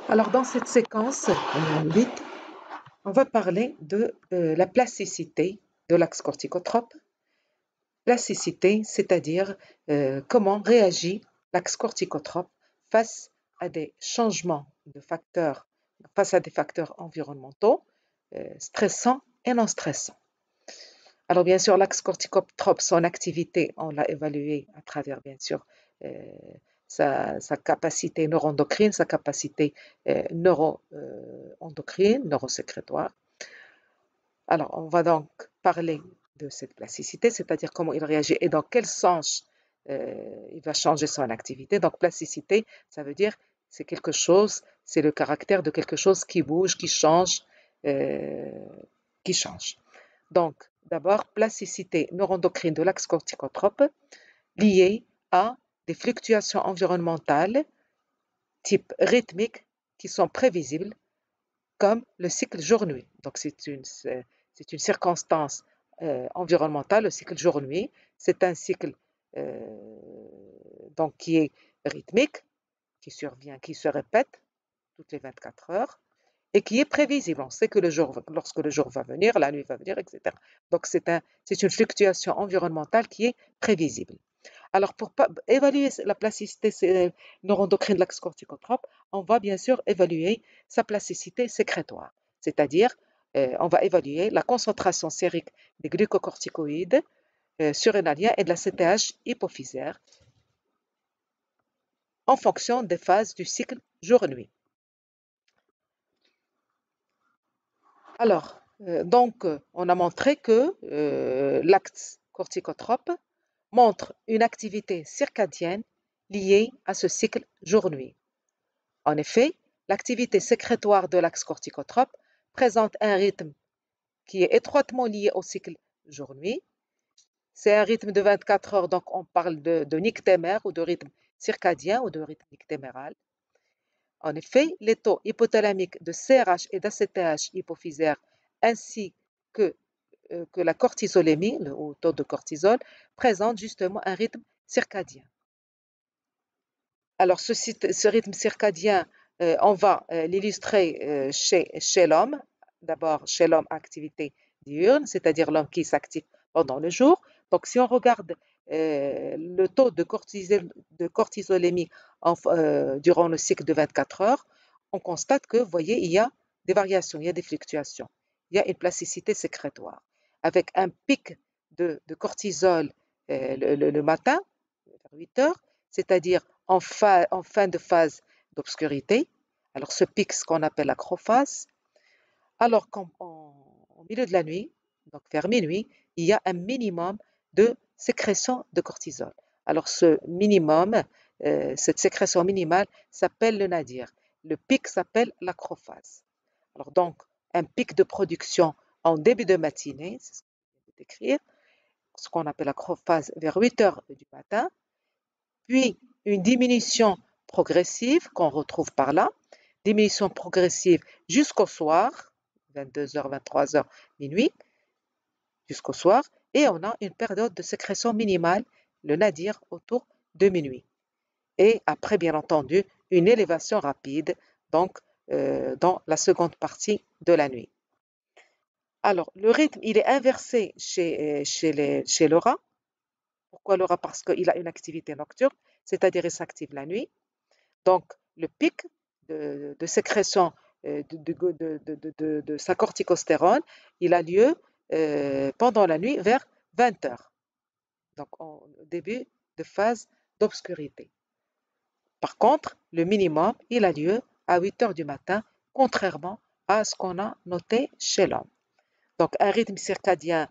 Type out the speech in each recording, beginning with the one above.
Alors, dans cette séquence 8, on va parler de la plasticité de l'axe corticotrope. Plasticité, c'est-à-dire comment réagit l'axe corticotrope face à des changements de facteurs, face à des facteurs environnementaux, stressants et non stressants. Alors, bien sûr, l'axe corticotrope, son activité, on l'a évaluée à travers, bien sûr, euh, sa capacité neuroendocrine, sa capacité neuroendocrine, neurosécrétoire. Alors, on va donc parler de cette plasticité, c'est-à-dire comment il réagit et dans quel sens il va changer son activité. Donc, plasticité, ça veut dire c'est quelque chose, c'est le caractère de quelque chose qui bouge, euh, qui change. Donc, d'abord, plasticité neuroendocrine de l'axe corticotrope liée à des fluctuations environnementales type rythmique qui sont prévisibles comme le cycle jour-nuit. Donc, c'est une circonstance environnementale, le cycle jour-nuit. C'est un cycle donc, qui est rythmique, qui survient, qui se répète toutes les 24 heures et qui est prévisible. On sait que lorsque le jour va venir, la nuit va venir, etc. Donc, c'est une fluctuation environnementale qui est prévisible. Alors, pour évaluer la plasticité neuroendocrine de l'axe corticotrope, on va bien sûr évaluer sa plasticité sécrétoire, c'est-à-dire on va évaluer la concentration sérique des glucocorticoïdes surrénaliens et de la CTH hypophysaire en fonction des phases du cycle jour-nuit. Alors, on a montré que l'axe corticotrope montre une activité circadienne liée à ce cycle jour-nuit. En effet, l'activité sécrétoire de l'axe corticotrope présente un rythme qui est étroitement lié au cycle jour-nuit. C'est un rythme de 24 heures, donc on parle de nictémère ou de rythme circadien ou de rythme nictéméral. En effet, les taux hypothalamiques de CRH et d'ACTH hypophysaire ainsi que la cortisolémie, le haut taux de cortisol, présentent justement un rythme circadien. Alors, ce rythme circadien, on va l'illustrer chez l'homme. D'abord, chez l'homme, activité diurne, c'est-à-dire l'homme qui s'active pendant le jour. Donc, si on regarde le taux de cortisolémie durant le cycle de 24 heures, on constate que, vous voyez, il y a des variations, il y a des fluctuations. Il y a une plasticité sécrétoire, avec un pic de cortisol le matin, vers 8 heures, c'est-à-dire en fin de phase d'obscurité. Alors, ce pic, ce qu'on appelle l'acrophase. Alors qu'au milieu de la nuit, donc vers minuit, il y a un minimum de sécrétion de cortisol. Alors, ce minimum, cette sécrétion minimale s'appelle le nadir. Le pic s'appelle l'acrophase. Alors, donc, un pic de production en début de matinée, c'est ce que je vais décrire, ce qu'on appelle l'acrophase vers 8 heures du matin, puis une diminution progressive qu'on retrouve par là, diminution progressive jusqu'au soir, 22 heures, 23 heures, minuit, jusqu'au soir, et on a une période de sécrétion minimale, le nadir, autour de minuit. Et après, bien entendu, une élévation rapide, donc dans la seconde partie de la nuit. Alors, le rythme, il est inversé chez le rat. Pourquoi le rat? Parce qu'il a une activité nocturne, c'est-à-dire il s'active la nuit. Donc, le pic de sécrétion de sa corticostérone, il a lieu pendant la nuit vers 20 heures, donc au début de phase d'obscurité. Par contre, le minimum, il a lieu à 8 heures du matin, contrairement à ce qu'on a noté chez l'homme. Donc, un rythme circadien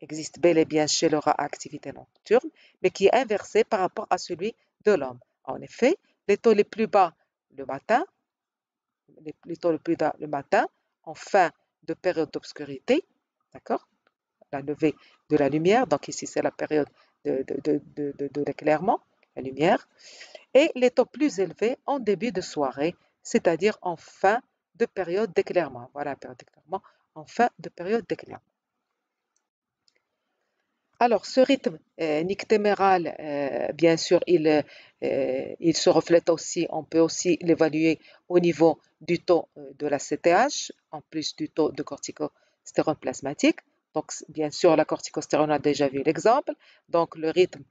existe bel et bien chez le rat à activité nocturne, mais qui est inversé par rapport à celui de l'homme. En effet, les taux les plus bas le matin, en fin de période d'obscurité, d'accord, la levée de la lumière, donc ici c'est la période de l'éclairement, la lumière, et les taux plus élevés en début de soirée, c'est-à-dire en fin de période d'éclairement. Voilà la période d'éclairement, en fin de période d'éclairement. Alors, ce rythme nictéméral, bien sûr, il se reflète aussi, on peut aussi l'évaluer au niveau du taux de la CTH, en plus du taux de corticostérone plasmatique. Donc, bien sûr, la corticostérone, on a déjà vu l'exemple. Donc, le rythme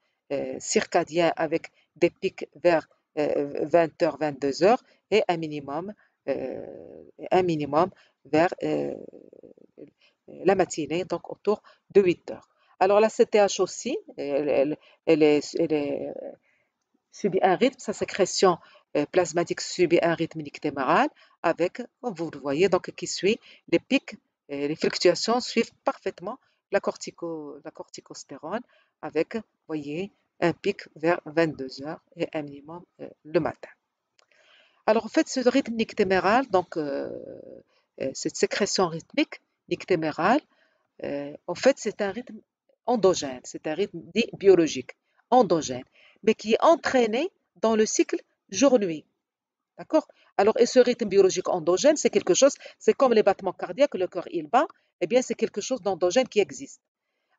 circadien avec des pics vers 20h, 22h et un minimum vers la matinée, donc autour de 8h. Alors la CTH aussi, subit un rythme, sa sécrétion plasmatique subit un rythme nictéméral avec, comme vous le voyez, donc qui suit les pics, les fluctuations suivent parfaitement la corticostérone avec, vous voyez, un pic vers 22h et un minimum le matin. Alors en fait, ce rythme nictéméral, donc cette sécrétion rythmique nictémérale, en fait, c'est un rythme endogène, c'est un rythme dit biologique, endogène, mais qui est entraîné dans le cycle jour-nuit. D'accord? Alors, et ce rythme biologique endogène, c'est quelque chose, c'est comme les battements cardiaques, le cœur il bat, eh bien, c'est quelque chose d'endogène qui existe.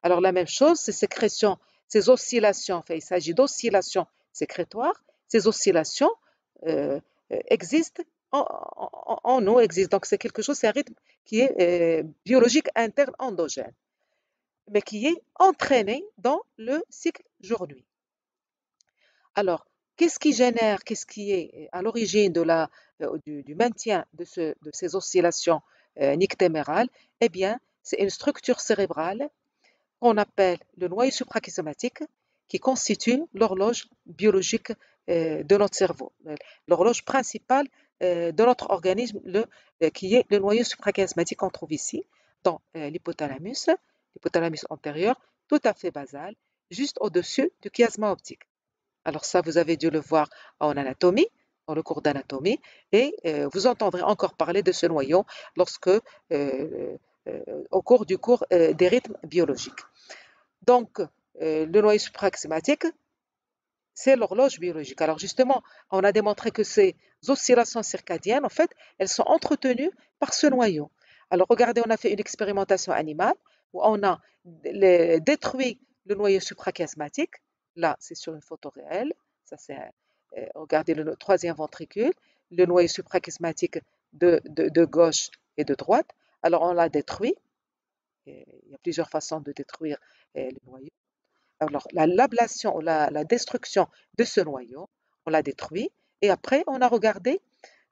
Alors, la même chose, ces sécrétions, ces oscillations, enfin, il s'agit d'oscillations sécrétoires, ces oscillations euh, existent en nous, existent. Donc, c'est quelque chose, c'est un rythme qui est biologique interne endogène, mais qui est entraîné dans le cycle jour-nuit. Alors, qu'est-ce qui génère, qu'est-ce qui est à l'origine du maintien de ces oscillations nictémérales? Eh bien, c'est une structure cérébrale qu'on appelle le noyau suprachiasmatique qui constitue l'horloge biologique de notre cerveau, l'horloge principale de notre organisme, qui est le noyau suprachiasmatique qu'on trouve ici, dans l'hypothalamus antérieur, tout à fait basal, juste au-dessus du chiasma optique. Alors ça, vous avez dû le voir en anatomie, dans le cours d'anatomie, et vous entendrez encore parler de ce noyau au cours du cours des rythmes biologiques. Donc, le noyau suprachiasmatique, c'est l'horloge biologique. Alors justement, on a démontré que ces oscillations circadiennes, en fait, elles sont entretenues par ce noyau. Alors regardez, on a fait une expérimentation animale où on a détruit le noyau suprachiasmatique. Là, c'est sur une photo réelle. Ça, c'est, regardez le troisième ventricule, le noyau suprachiasmatique de gauche et de droite. Alors on l'a détruit. Il y a plusieurs façons de détruire le noyau. Alors, l'ablation ou la destruction de ce noyau, on l'a détruit et après, on a regardé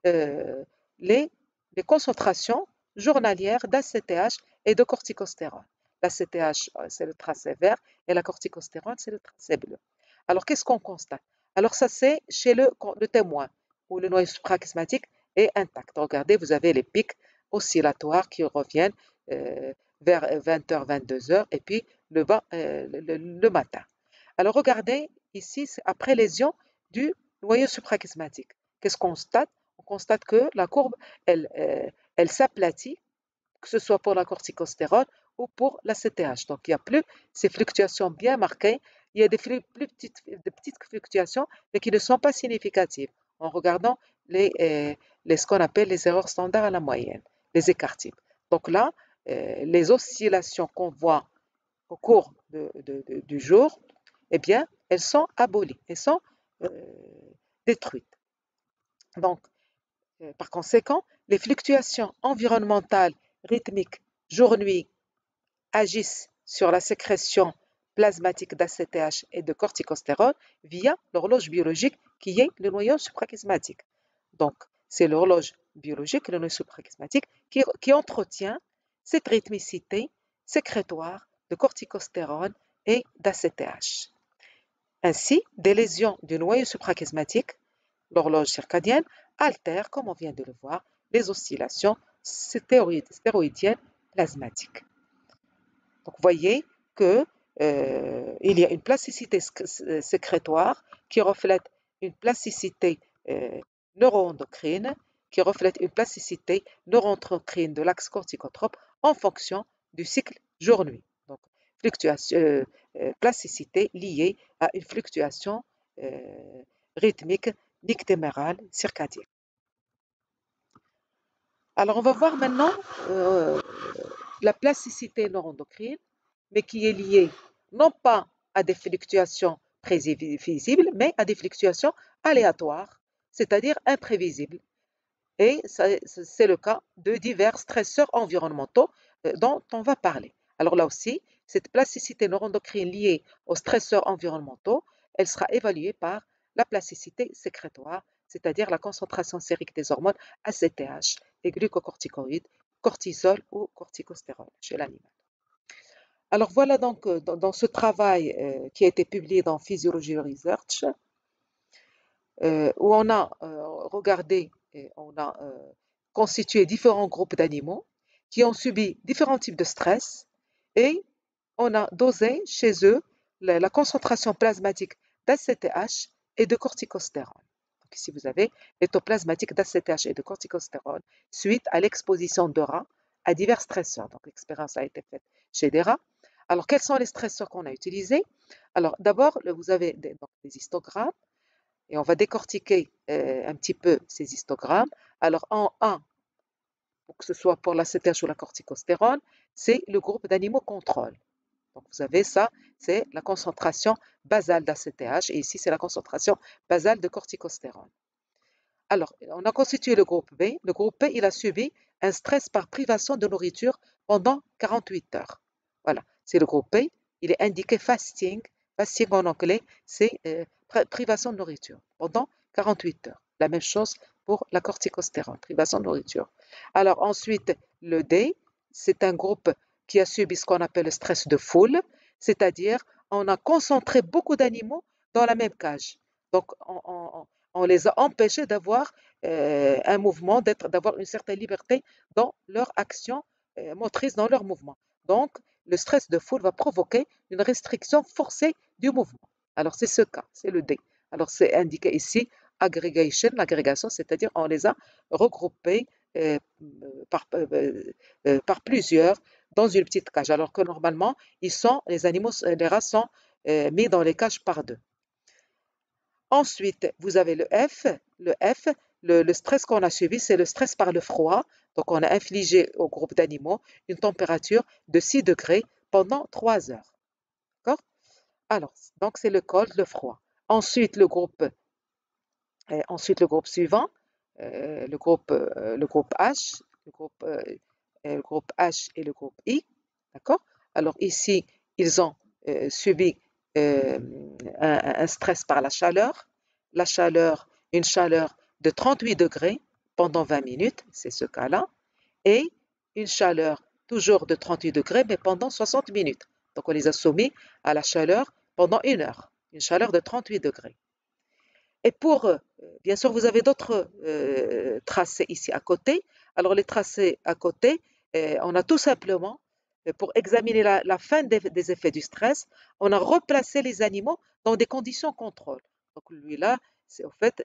euh, les, les concentrations journalières d'ACTH et de corticostérone. L'ACTH, c'est le tracé vert et la corticostérone, c'est le tracé bleu. Alors, qu'est-ce qu'on constate? Alors, ça, c'est chez le témoin où le noyau suprachiasmatique est intact. Regardez, vous avez les pics oscillatoires qui reviennent euh, vers 20h, 22h et puis le matin. Alors, regardez ici, c'est après lésion du noyau suprachiasmatique. Qu'est-ce qu'on constate? On constate que la courbe, elle s'aplatit, que ce soit pour la corticostérone ou pour la CTH. Donc, il n'y a plus ces fluctuations bien marquées. Il y a des petites fluctuations, mais qui ne sont pas significatives en regardant ce qu'on appelle les erreurs standards à la moyenne, les écarts types. Donc là, les oscillations qu'on voit au cours du jour, eh bien, elles sont abolies, elles sont euh, détruites. Donc, par conséquent, les fluctuations environnementales rythmiques jour-nuit agissent sur la sécrétion plasmatique d'ACTH et de corticostérone via l'horloge biologique qui est le noyau suprachiasmatique. Donc, c'est l'horloge biologique, le noyau suprachiasmatique, qui entretient cette rythmicité sécrétoire de corticostérone et d'ACTH. Ainsi, des lésions du noyau suprachiasmatique, l'horloge circadienne, altèrent, comme on vient de le voir, les oscillations stéroïdiennes plasmatiques. Donc, vous voyez que il y a une plasticité sécrétoire qui reflète une plasticité euh, neuroendocrine, qui reflète une plasticité neuroendocrine de l'axe corticotrope en fonction du cycle jour-nuit. Donc, plasticité liée à une fluctuation rythmique nictémérale circadienne. Alors, on va voir maintenant la plasticité neuroendocrine, mais qui est liée non pas à des fluctuations prévisibles, mais à des fluctuations aléatoires, c'est-à-dire imprévisibles. Et c'est le cas de divers stresseurs environnementaux dont on va parler. Alors là aussi, cette plasticité neuroendocrine liée aux stresseurs environnementaux, elle sera évaluée par la plasticité sécrétoire, c'est-à-dire la concentration sérique des hormones ACTH et glucocorticoïdes, cortisol ou corticostérol chez l'animal. Alors voilà donc dans ce travail qui a été publié dans Physiology Research, où on a regardé et on a constitué différents groupes d'animaux qui ont subi différents types de stress et on a dosé chez eux la concentration plasmatique d'ACTH et de corticostérone. Donc ici, vous avez les taux plasmatiques d'ACTH et de corticostérone suite à l'exposition de rats à divers stresseurs. Donc l'expérience a été faite chez des rats. Alors, quels sont les stresseurs qu'on a utilisés? Alors, d'abord, vous avez des histogrammes et on va décortiquer un petit peu ces histogrammes. Alors, en 1, que ce soit pour l'ACTH ou la corticostérone, c'est le groupe d'animaux contrôle. Donc, vous avez ça, c'est la concentration basale d'ACTH et ici, c'est la concentration basale de corticostérone. Alors, on a constitué le groupe B. Le groupe B, il a subi un stress par privation de nourriture pendant 48 heures. Voilà, c'est le groupe B. Il est indiqué fasting. Fasting en anglais, c'est privation de nourriture pendant 48 heures. La même chose pour la corticostérone, privation de nourriture. Alors ensuite, le D, c'est un groupe qui a subi ce qu'on appelle le stress de foule, c'est-à-dire on a concentré beaucoup d'animaux dans la même cage. Donc, on les a empêchés d'avoir un mouvement, d'avoir une certaine liberté dans leur action motrice, dans leur mouvement. Donc, le stress de foule va provoquer une restriction forcée du mouvement. Alors, c'est ce cas, c'est le D. Alors, c'est indiqué ici, aggregation, l'agrégation, c'est-à-dire on les a regroupés par plusieurs dans une petite cage, alors que normalement, les rats sont mis dans les cages par deux. Ensuite, vous avez le F. Le stress qu'on a subi, c'est le stress par le froid. Donc, on a infligé au groupe d'animaux une température de 6 degrés pendant 3 heures. D'accord? Alors, donc c'est le cold, le froid. Ensuite, le groupe suivant, le groupe H, le groupe H et le groupe I. D'accord? Alors ici, ils ont subi un stress par la chaleur. Une chaleur de 38 degrés pendant 20 minutes, c'est ce cas-là, et une chaleur toujours de 38 degrés, mais pendant 60 minutes. Donc on les a soumis à la chaleur pendant 1 heure, une chaleur de 38 degrés. Et bien sûr, vous avez d'autres tracés ici à côté. Alors les tracés à côté, on a tout simplement, pour examiner la fin des effets du stress, on a replacé les animaux dans des conditions contrôle. Donc lui là, au fait,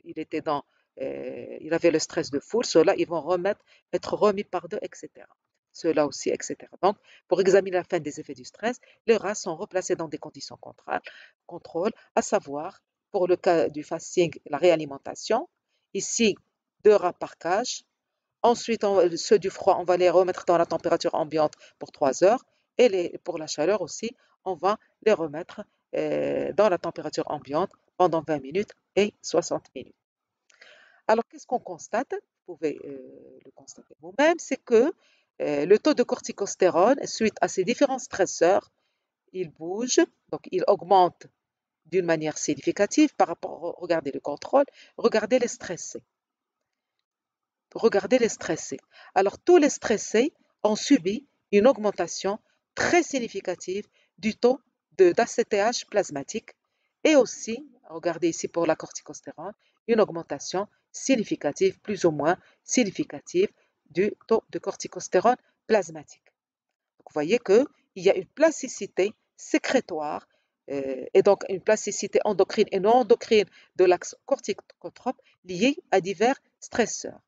il avait le stress de foule, ceux-là, ils vont être remis par deux, etc. Ceux-là aussi, etc. Donc, pour examiner la fin des effets du stress, les rats sont replacés dans des conditions contrôle, à savoir, pour le cas du fasting, la réalimentation. Ici, 2 rats par cage. Ensuite, ceux du froid, on va les remettre dans la température ambiante pour 3 heures. Et pour la chaleur aussi, on va les remettre dans la température ambiante pendant 20 minutes et 60 minutes. Alors, qu'est-ce qu'on constate? Vous pouvez le constater vous-même, c'est que le taux de corticostérone, suite à ces différents stresseurs, il bouge, donc il augmente d'une manière significative par rapport, regardez le contrôle, regardez les stressés. Regardez les stressés. Alors, tous les stressés ont subi une augmentation très significative du taux d'ACTH plasmatique et aussi, regardez ici pour la corticostérone, une augmentation significative, plus ou moins significative, du taux de corticostérone plasmatique. Donc, vous voyez qu'il y a une plasticité sécrétoire et donc une plasticité endocrine et non endocrine de l'axe corticotrope liée à divers stresseurs.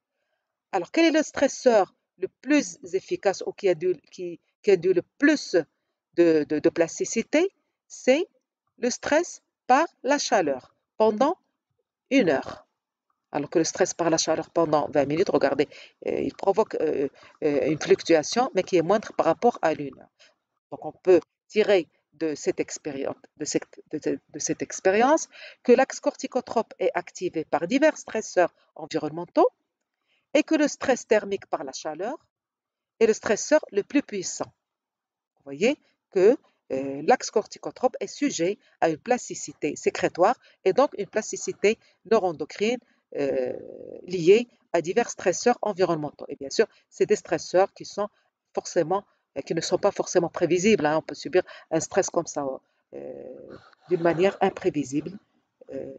Alors, quel est le stresseur le plus efficace ou qui a le plus de plasticité? C'est le stress par la chaleur pendant 1 heure. Alors que le stress par la chaleur pendant 20 minutes, regardez, il provoque une fluctuation, mais qui est moindre par rapport à l'1 heure. Donc, on peut tirer de cette expérience que l'axe corticotrope est activé par divers stresseurs environnementaux et que le stress thermique par la chaleur est le stresseur le plus puissant. Vous voyez que l'axe corticotrope est sujet à une plasticité sécrétoire et donc une plasticité neuroendocrine liée à divers stresseurs environnementaux. Et bien sûr, c'est des stresseurs qui ne sont pas forcément prévisibles, hein. On peut subir un stress comme ça d'une manière imprévisible euh,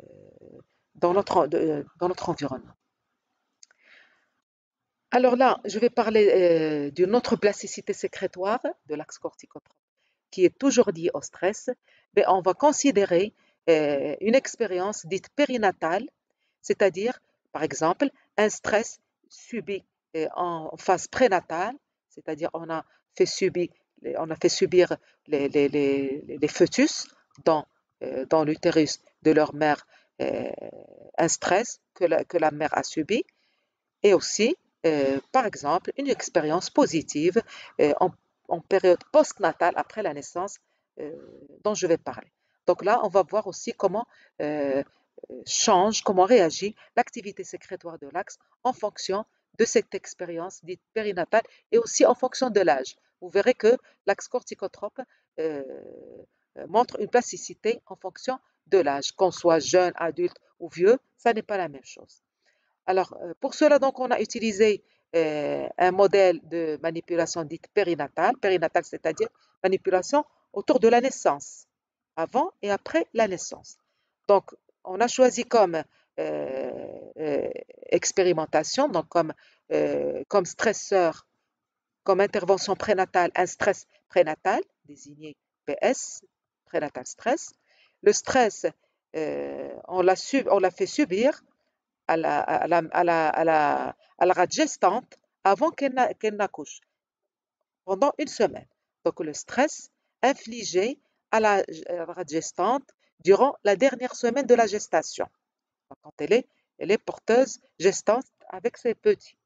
dans notre environnement. Alors là, je vais parler d'une autre plasticité sécrétoire de l'axe corticotrope qui est toujours liée au stress, mais on va considérer une expérience dite périnatale, c'est-à-dire, par exemple, un stress subi en phase prénatale, c'est-à-dire on a fait subir les fœtus dans l'utérus de leur mère un stress que la mère a subi, et aussi, par exemple, une expérience positive en période postnatale après la naissance dont je vais parler. Donc là, on va voir aussi comment comment réagit l'activité sécrétoire de l'axe en fonction de cette expérience dite périnatale et aussi en fonction de l'âge. Vous verrez que l'axe corticotrope euh, montre une plasticité en fonction de l'âge, qu'on soit jeune, adulte ou vieux, ça n'est pas la même chose. Alors, pour cela, donc, on a utilisé un modèle de manipulation dite périnatale. Périnatale, c'est-à-dire manipulation autour de la naissance, avant et après la naissance. Donc, on a choisi comme expérimentation, donc comme stresseur, comme intervention prénatale, un stress prénatal, désigné PS, prénatal stress. Le stress, on l'a fait subir à la rate gestante avant qu'elle n'accouche, pendant une semaine. Donc le stress infligé à la rate gestante durant la dernière semaine de la gestation, quand elle est porteuse gestante avec ses petits.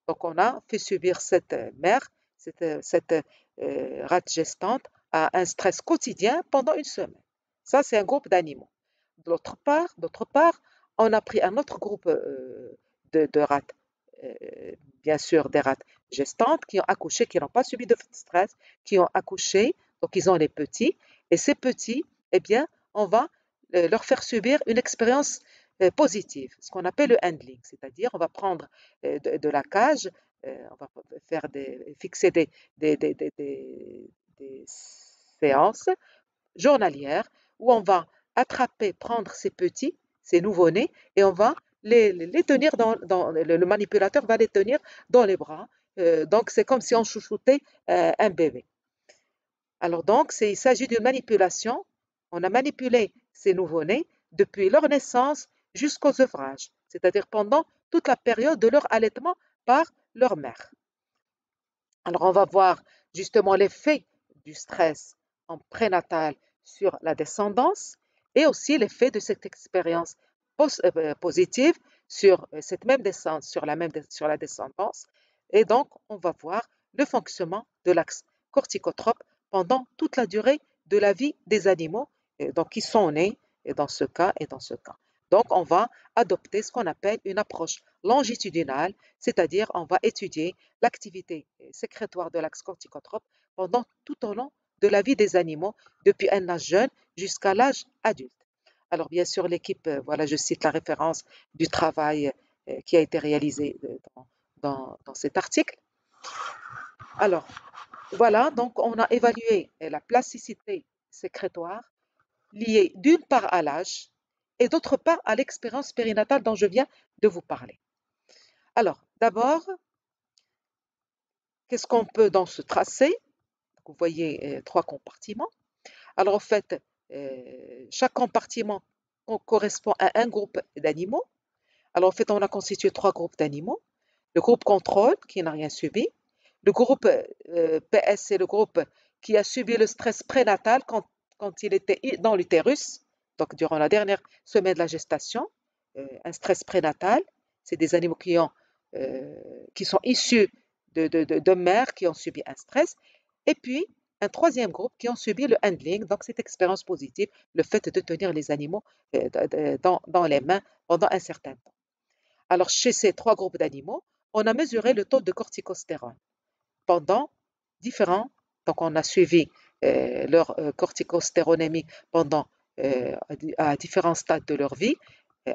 Donc on a fait subir cette mère, cette rate gestante, à un stress quotidien pendant une semaine. Ça, c'est un groupe d'animaux. D'autre part, on a pris un autre groupe de rats, bien sûr des rats gestantes qui ont accouché, qui n'ont pas subi de stress, qui ont accouché, donc ils ont les petits, et ces petits, eh bien, on va leur faire subir une expérience positive, ce qu'on appelle le handling, c'est-à-dire on va prendre de la cage, on va fixer des séances journalières où on va prendre ces petits, ces nouveau-nés, et on va les tenir le manipulateur va les tenir dans les bras. Donc, c'est comme si on chouchoutait un bébé. Alors donc, il s'agit d'une manipulation. On a manipulé ces nouveau-nés depuis leur naissance jusqu'aux œuvrages, c'est-à-dire pendant toute la période de leur allaitement par leur mère. Alors, on va voir justement l'effet du stress en prénatal sur la descendance et aussi l'effet de cette expérience positive sur cette même descendance, sur la descendance. Et donc, on va voir le fonctionnement de l'axe corticotrope pendant toute la durée de la vie des animaux donc, qui sont nés et dans ce cas et dans ce cas. Donc, on va adopter ce qu'on appelle une approche longitudinale, c'est-à-dire on va étudier l'activité sécrétoire de l'axe corticotrope pendant tout au long de la vie des animaux, depuis un âge jeune jusqu'à l'âge adulte. Alors, bien sûr, l'équipe, voilà, je cite la référence du travail qui a été réalisé dans cet article. Alors, voilà, donc on a évalué la plasticité sécrétoire liée d'une part à l'âge et d'autre part à l'expérience périnatale dont je viens de vous parler. Alors, d'abord, qu'est-ce qu'on peut dans ce tracé? Vous voyez trois compartiments. Alors, en fait, chaque compartiment correspond à un groupe d'animaux. Alors, en fait, on a constitué trois groupes d'animaux. Le groupe contrôle, qui n'a rien subi. Le groupe PS, c'est le groupe qui a subi le stress prénatal quand il était dans l'utérus, donc durant la dernière semaine de la gestation. Un stress prénatal, c'est des animaux qui sont issus de mères qui ont subi un stress. Et puis, un troisième groupe qui ont subi le handling, donc cette expérience positive, le fait de tenir les animaux dans les mains pendant un certain temps. Alors, chez ces trois groupes d'animaux, on a mesuré le taux de corticostérone pendant différents, donc on a suivi leur corticostéronémie pendant à différents stades de leur vie,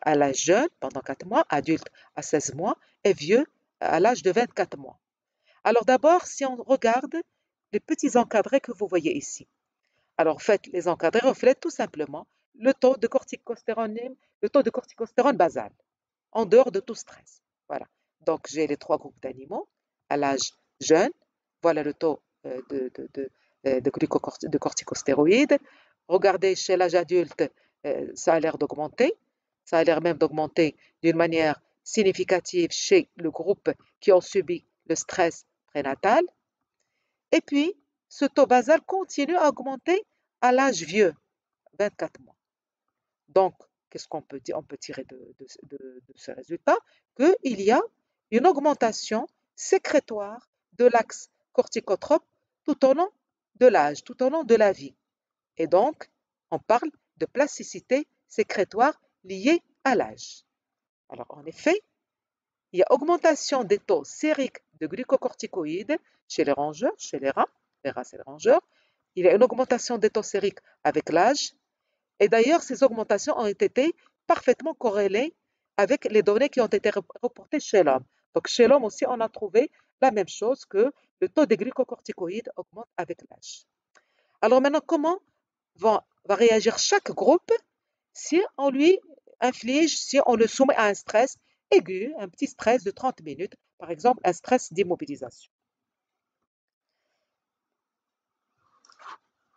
à l'âge jeune pendant 4 mois, adulte à 16 mois et vieux à l'âge de 24 mois. Alors d'abord, si on regarde les petits encadrés que vous voyez ici. Alors en fait, les encadrés reflètent tout simplement le taux de corticostérone, le taux de corticostérone basal, en dehors de tout stress. Voilà. Donc j'ai les trois groupes d'animaux à l'âge jeune. Voilà le taux de corticostéroïdes. Regardez chez l'âge adulte, ça a l'air d'augmenter. Ça a l'air même d'augmenter d'une manière significative chez le groupe qui ont subi le stress prénatal. Et puis, ce taux basal continue à augmenter à l'âge vieux, 24 mois. Donc, qu'est-ce qu'on peut dire? On peut tirer de ce résultat qu'il y a une augmentation sécrétoire de l'axe corticotrope tout au long de l'âge, tout au long de la vie. Et donc, on parle de plasticité sécrétoire liée à l'âge. Alors, en effet, il y a augmentation des taux sériques de glucocorticoïdes chez les rongeurs, chez les rats c'est les rongeurs. Il y a une augmentation des taux sériques avec l'âge. Et d'ailleurs, ces augmentations ont été parfaitement corrélées avec les données qui ont été reportées chez l'homme. Donc, chez l'homme aussi, on a trouvé la même chose, que le taux des glucocorticoïdes augmente avec l'âge. Alors maintenant, comment va réagir chaque groupe si on lui inflige, si on le soumet à un stress aigu, un petit stress de 30 minutes, par exemple un stress d'immobilisation?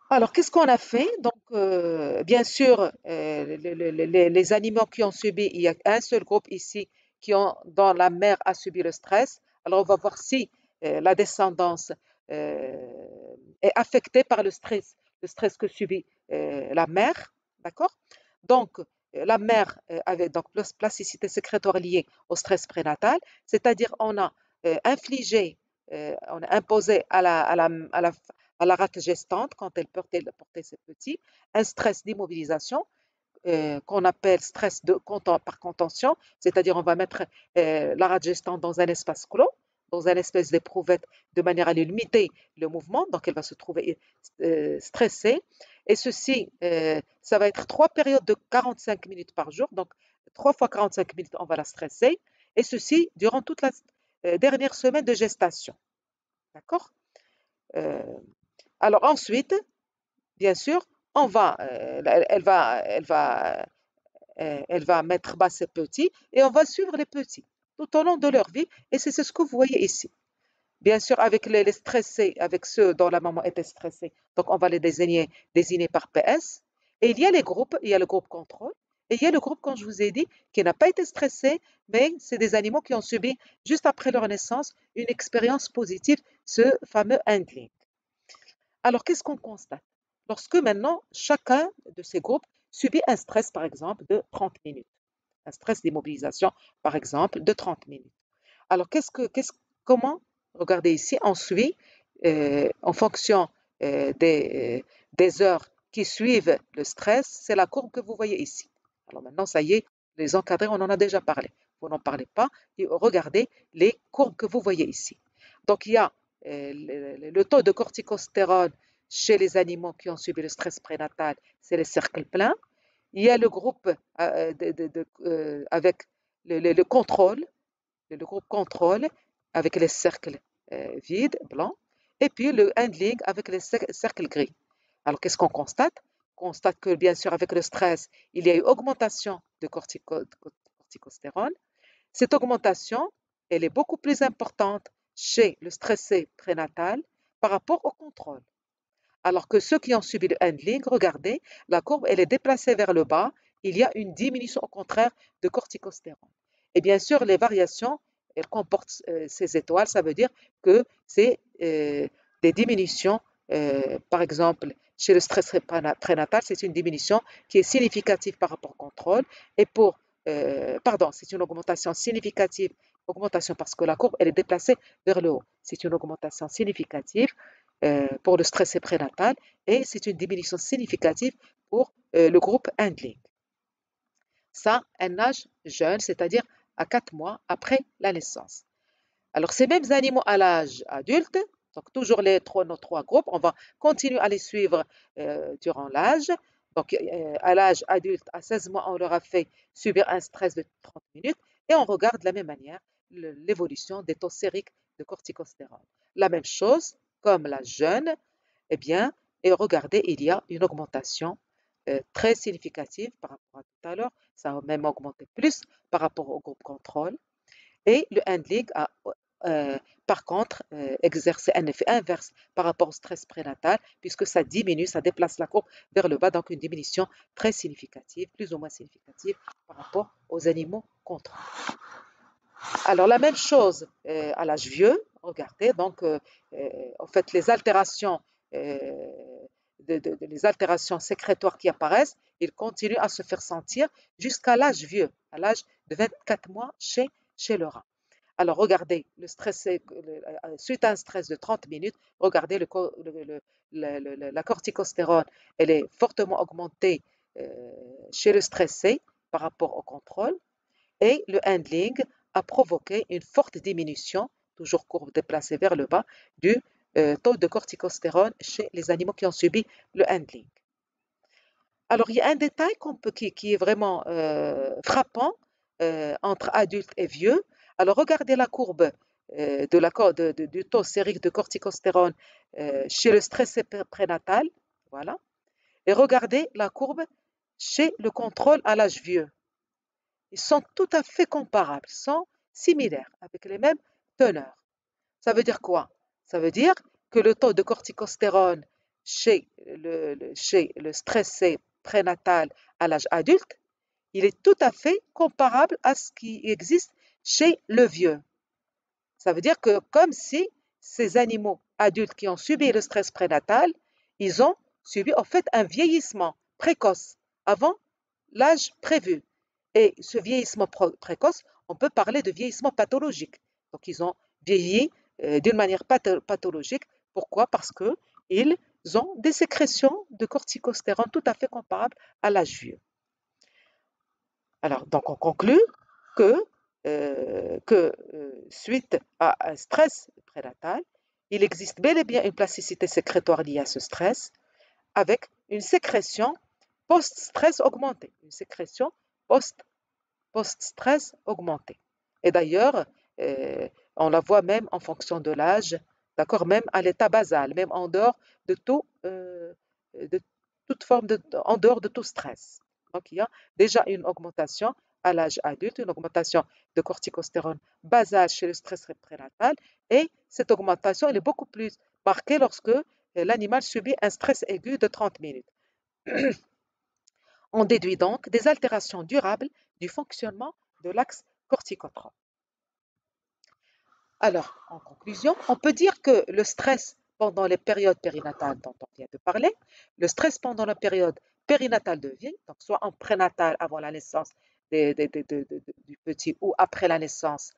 Alors, qu'est-ce qu'on a fait? Donc, bien sûr, les animaux qui ont subi, il y a un seul groupe ici dont la mère a subi le stress. Alors, on va voir si la descendance est affectée par le stress que subit la mère. D'accord? Donc, la mère avait donc plasticité sécrétoire liée au stress prénatal, c'est-à-dire on a imposé à la rate gestante, quand elle portait ses petits, un stress d'immobilisation qu'on appelle stress par contention, c'est-à-dire on va mettre la rate gestante dans un espace clos, dans une espèce d'éprouvette, de manière à lui limiter le mouvement, donc elle va se trouver stressée. Et ceci, ça va être 3 périodes de 45 minutes par jour, donc 3 fois 45 minutes, on va la stresser, et ceci durant toute la dernière semaine de gestation. D'accord? Euh, alors ensuite, bien sûr, elle va mettre bas ses petits et on va suivre les petits tout au long de leur vie. Et c'est ce que vous voyez ici. Bien sûr, avec les stressés, avec ceux dont la maman était stressée, donc on va les désigner par PS. Et il y a les groupes, il y a le groupe contrôle, et il y a le groupe, comme je vous ai dit, qui n'a pas été stressé, mais c'est des animaux qui ont subi, juste après leur naissance, une expérience positive, ce fameux handling. Alors, qu'est-ce qu'on constate? Lorsque maintenant, chacun de ces groupes subit un stress, par exemple, de 30 minutes, un stress d'immobilisation, par exemple, de 30 minutes. Alors, comment, regardez ici, on suit, en fonction des heures qui suivent le stress, c'est la courbe que vous voyez ici. Alors maintenant, ça y est, les encadrés, on en a déjà parlé. Vous n'en parlez pas, et regardez les courbes que vous voyez ici. Donc, il y a le taux de corticostérone chez les animaux qui ont subi le stress prénatal, c'est les cercles pleins. Il y a le groupe avec le contrôle, le groupe contrôle avec les cercles vides, blancs, et puis le handling avec les cercles gris. Alors, qu'est-ce qu'on constate? On constate que, bien sûr, avec le stress, il y a eu augmentation de corticostérone. Cette augmentation, elle est beaucoup plus importante chez le stressé prénatal par rapport au contrôle. Alors que ceux qui ont subi le handling, regardez, la courbe, elle est déplacée vers le bas. Il y a une diminution, au contraire, de corticostérone. Et bien sûr, les variations, elles comportent ces étoiles. Ça veut dire que c'est des diminutions. Par exemple, chez le stress prénatal, c'est une diminution qui est significative par rapport au contrôle. Et pardon, c'est une augmentation significative, augmentation parce que la courbe, elle est déplacée vers le haut. C'est une augmentation significative pour le stress prénatal et c'est une diminution significative pour le groupe Handling. Ça, un âge jeune, c'est-à-dire à 4 mois après la naissance. Alors, ces mêmes animaux à l'âge adulte, donc toujours nos trois groupes, on va continuer à les suivre durant l'âge. Donc, à l'âge adulte, à 16 mois, on leur a fait subir un stress de 30 minutes et on regarde de la même manière l'évolution des taux sériques de corticostérone. La même chose, comme l'âge jeune, eh bien, et regardez, il y a une augmentation très significative par rapport à tout à l'heure. Ça a même augmenté plus par rapport au groupe contrôle. Et le handling a par contre exercé un effet inverse par rapport au stress prénatal puisque ça diminue, ça déplace la courbe vers le bas, donc une diminution très significative, plus ou moins significative par rapport aux animaux contrôle. Alors la même chose à l'âge vieux, regardez, donc en fait les altérations les altérations sécrétoires qui apparaissent, ils continuent à se faire sentir jusqu'à l'âge vieux, à l'âge de 24 mois chez le rat. Alors, regardez, suite à un stress de 30 minutes, regardez la corticostérone, elle est fortement augmentée chez le stressé par rapport au contrôle et le handling a provoqué une forte diminution, toujours courbe déplacée vers le bas, du taux de corticostérone chez les animaux qui ont subi le handling. Alors, il y a un détail qui est vraiment frappant entre adultes et vieux. Alors, regardez la courbe du taux sérique de corticostérone chez le stressé prénatal, voilà, et regardez la courbe chez le contrôle à l'âge vieux. Ils sont tout à fait comparables, ils sont similaires, avec les mêmes teneurs. Ça veut dire quoi? Ça veut dire que le taux de corticostérone chez le stressé prénatal à l'âge adulte, il est tout à fait comparable à ce qui existe chez le vieux. Ça veut dire que comme si ces animaux adultes qui ont subi le stress prénatal, ils ont subi en fait un vieillissement précoce avant l'âge prévu. Et ce vieillissement précoce, on peut parler de vieillissement pathologique. Donc ils ont vieilli d'une manière pathologique. Pourquoi? Parce qu'ils ont des sécrétions de corticostérone tout à fait comparables à l'âge vieux. Alors, donc on conclut que, suite à un stress prénatal, il existe bel et bien une plasticité sécrétoire liée à ce stress avec une sécrétion post-stress augmentée, une sécrétion post-stress augmentée. Et d'ailleurs, on la voit même en fonction de l'âge, d'accord, même à l'état basal, même en dehors de toute forme en dehors de tout stress. Donc, il y a déjà une augmentation à l'âge adulte, une augmentation de corticostérone basale chez le stress prénatal, et cette augmentation elle est beaucoup plus marquée lorsque l'animal subit un stress aigu de 30 minutes. On déduit donc des altérations durables du fonctionnement de l'axe corticotrope. Alors, en conclusion, on peut dire que le stress pendant les périodes périnatales dont on vient de parler, le stress pendant la période périnatale de vie, donc soit en prénatal avant la naissance du petit ou après la naissance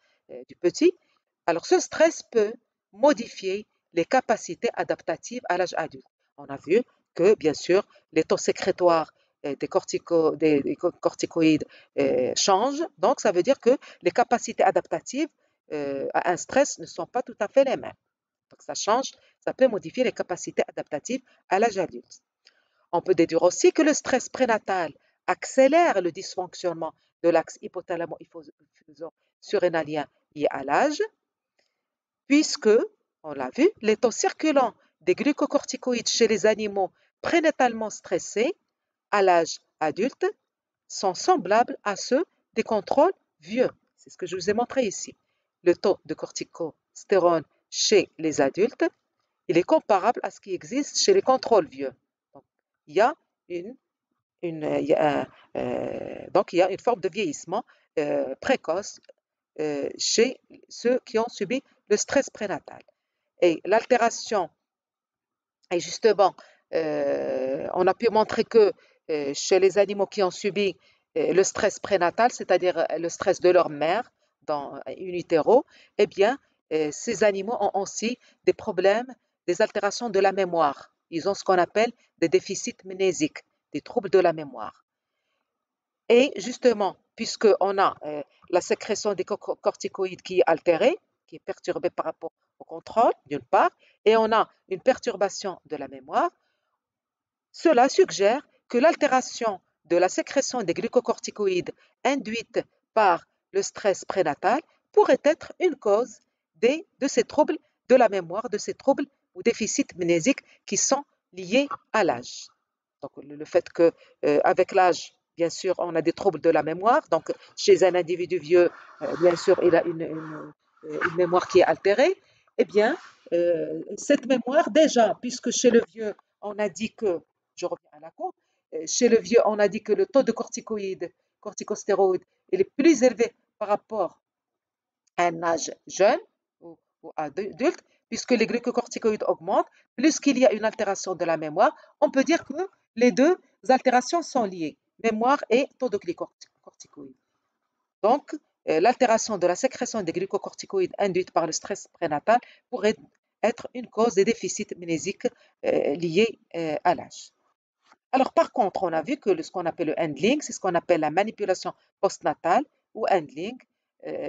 du petit, alors ce stress peut modifier les capacités adaptatives à l'âge adulte. On a vu que, bien sûr, les taux sécrétoires des corticoïdes changent, donc ça veut dire que les capacités adaptatives à un stress ne sont pas tout à fait les mêmes. Donc ça change, ça peut modifier les capacités adaptatives à l'âge adulte. On peut déduire aussi que le stress prénatal accélère le dysfonctionnement de l'axe hypothalamo-surrénalien lié à l'âge, puisque, on l'a vu, les taux circulants des glucocorticoïdes chez les animaux prénatalement stressés à l'âge adulte sont semblables à ceux des contrôles vieux. C'est ce que je vous ai montré ici. Le taux de corticostérone chez les adultes, il est comparable à ce qui existe chez les contrôles vieux. Donc, il y a une forme de vieillissement précoce chez ceux qui ont subi le stress prénatal. Et l'altération, et justement, on a pu montrer que chez les animaux qui ont subi le stress prénatal, c'est-à-dire le stress de leur mère dans in utero, eh bien, ces animaux ont aussi des problèmes des altérations de la mémoire. Ils ont ce qu'on appelle des déficits mnésiques, des troubles de la mémoire. Et justement, puisqu'on a la sécrétion des corticoïdes qui est altérée, qui est perturbée par rapport au contrôle, d'une part, et on a une perturbation de la mémoire, cela suggère que l'altération de la sécrétion des glucocorticoïdes induite par le stress prénatal pourrait être une cause de ces troubles de la mémoire, de ces troubles ou déficits mnésiques qui sont liés à l'âge. Donc, le fait qu'avec l'âge, bien sûr, on a des troubles de la mémoire. Donc, chez un individu vieux, bien sûr, il a une mémoire qui est altérée. Eh bien, cette mémoire, déjà, puisque chez le vieux, on a dit que, je reviens à la courbe, chez le vieux, on a dit que le taux de corticostéroïdes, il est plus élevé par rapport à un âge jeune ou adulte, puisque les glucocorticoïdes augmentent, plus qu'il y a une altération de la mémoire, on peut dire que les deux altérations sont liées, mémoire et taux de glucocorticoïdes. Donc, l'altération de la sécrétion des glucocorticoïdes induite par le stress prénatal pourrait être une cause des déficits mnésiques liés à l'âge. Alors, par contre, on a vu que ce qu'on appelle le handling, c'est ce qu'on appelle la manipulation postnatale ou handling.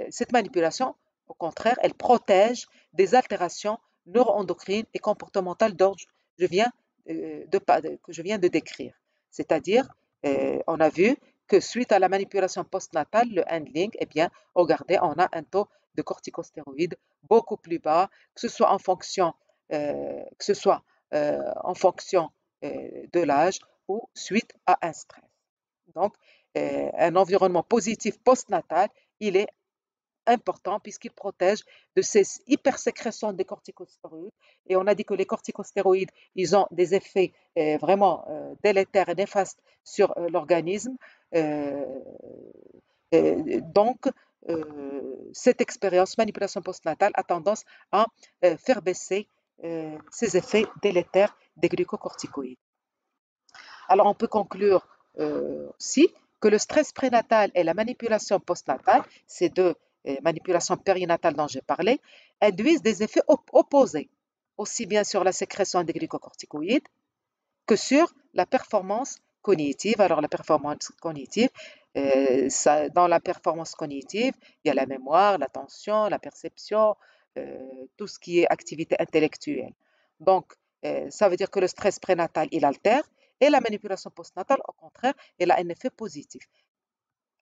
Cette manipulation, au contraire, elle protège des altérations neuroendocrines et comportementales dont que je viens de décrire. C'est-à-dire, on a vu que suite à la manipulation postnatale, le handling, eh bien, regardez, on a un taux de corticostéroïdes beaucoup plus bas, que ce soit en fonction, de l'âge ou suite à un stress. Donc, un environnement positif postnatal, il est important puisqu'il protège de ces hypersécrétions des corticostéroïdes. Et on a dit que les corticostéroïdes, ils ont des effets vraiment délétères et néfastes sur l'organisme. Donc, cette expérience manipulation postnatale a tendance à faire baisser ces effets délétères des glucocorticoïdes. Alors, on peut conclure aussi que le stress prénatal et la manipulation postnatale, ces deux manipulations périnatales dont j'ai parlé, induisent des effets opposés, aussi bien sur la sécrétion des glucocorticoïdes que sur la performance cognitive. Alors, la performance cognitive, dans la performance cognitive, il y a la mémoire, l'attention, la perception, tout ce qui est activité intellectuelle. Donc, ça veut dire que le stress prénatal, il altère, et la manipulation postnatale, au contraire, elle a un effet positif.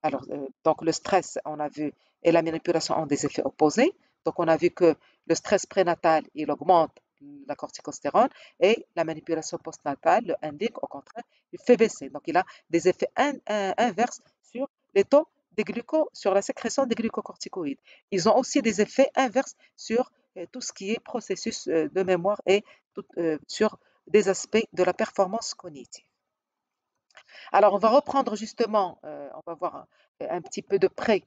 Alors, donc le stress, on a vu, et la manipulation ont des effets opposés. Donc, on a vu que le stress prénatal, il augmente la corticostérone et la manipulation postnatale, le indique, au contraire, il fait baisser. Donc, il a des effets inverses sur les taux sur la sécrétion des glucocorticoïdes. Ils ont aussi des effets inverses sur tout ce qui est processus de mémoire et sur des aspects de la performance cognitive. Alors, on va reprendre justement, on va voir un petit peu de près,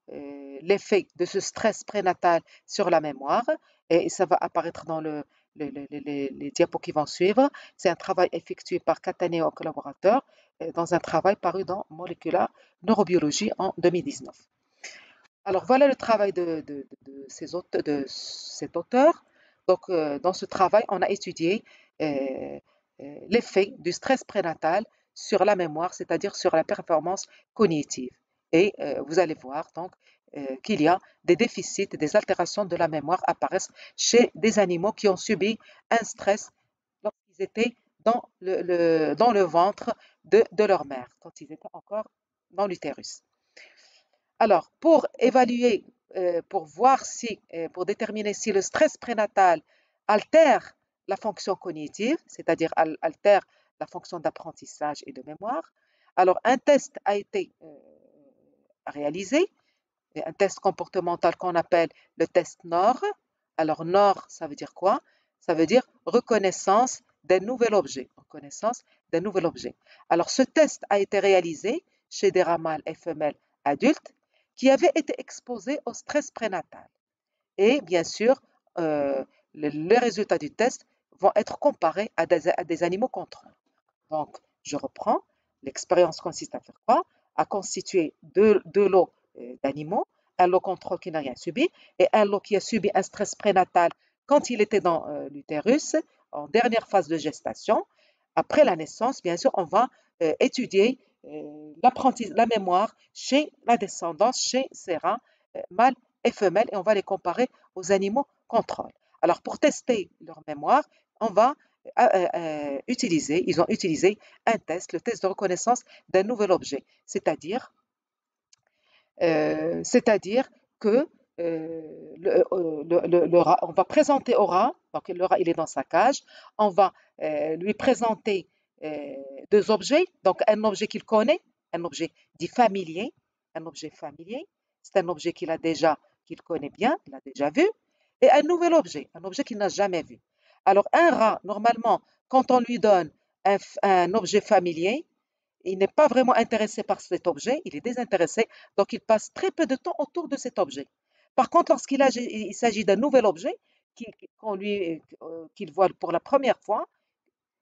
l'effet de ce stress prénatal sur la mémoire, et ça va apparaître dans les diapos qui vont suivre. C'est un travail effectué par Cataneo et collaborateurs dans un travail paru dans Molecular Neurobiology en 2019. Alors, voilà le travail de cet auteur. Donc, dans ce travail, on a étudié l'effet du stress prénatal sur la mémoire, c'est-à-dire sur la performance cognitive. Et vous allez voir donc qu'il y a des déficits, des altérations de la mémoire apparaissent chez des animaux qui ont subi un stress lorsqu'ils étaient dans le ventre de leur mère, quand ils étaient encore dans l'utérus. Alors, pour évaluer, pour déterminer si le stress prénatal altère la fonction cognitive, c'est-à-dire altère la fonction d'apprentissage et de mémoire, alors un test a été réalisé, un test comportemental qu'on appelle le test NOR. Alors, NOR, ça veut dire quoi? Ça veut dire reconnaissance d'un nouvel objet. Reconnaissance d'un nouvel objet. Alors, ce test a été réalisé chez des rats mâles et femelles adultes qui avaient été exposés au stress prénatal. Et bien sûr, les résultats du test vont être comparés à des animaux contrôles. Donc, je reprends. L'expérience consiste à faire quoi? À constituer deux lots d'animaux, un lot contrôle qui n'a rien subi et un lot qui a subi un stress prénatal quand il était dans l'utérus, en dernière phase de gestation. Après la naissance, bien sûr, on va étudier la mémoire chez la descendance, chez ces rats mâles et femelles, et on va les comparer aux animaux contrôle. Alors, pour tester leur mémoire, on va ils ont utilisé un test, le test de reconnaissance d'un nouvel objet, c'est-à-dire que le rat, on va présenter au rat, donc le rat il est dans sa cage, on va lui présenter deux objets, donc un objet qu'il connaît, un objet dit familier, un objet familier, c'est un objet qu'il connaît bien, il a déjà vu, et un nouvel objet, un objet qu'il n'a jamais vu. Alors un rat, normalement, quand on lui donne un objet familier, il n'est pas vraiment intéressé par cet objet, il est désintéressé, donc il passe très peu de temps autour de cet objet. Par contre, il s'agit d'un nouvel objet qu'il voit pour la première fois,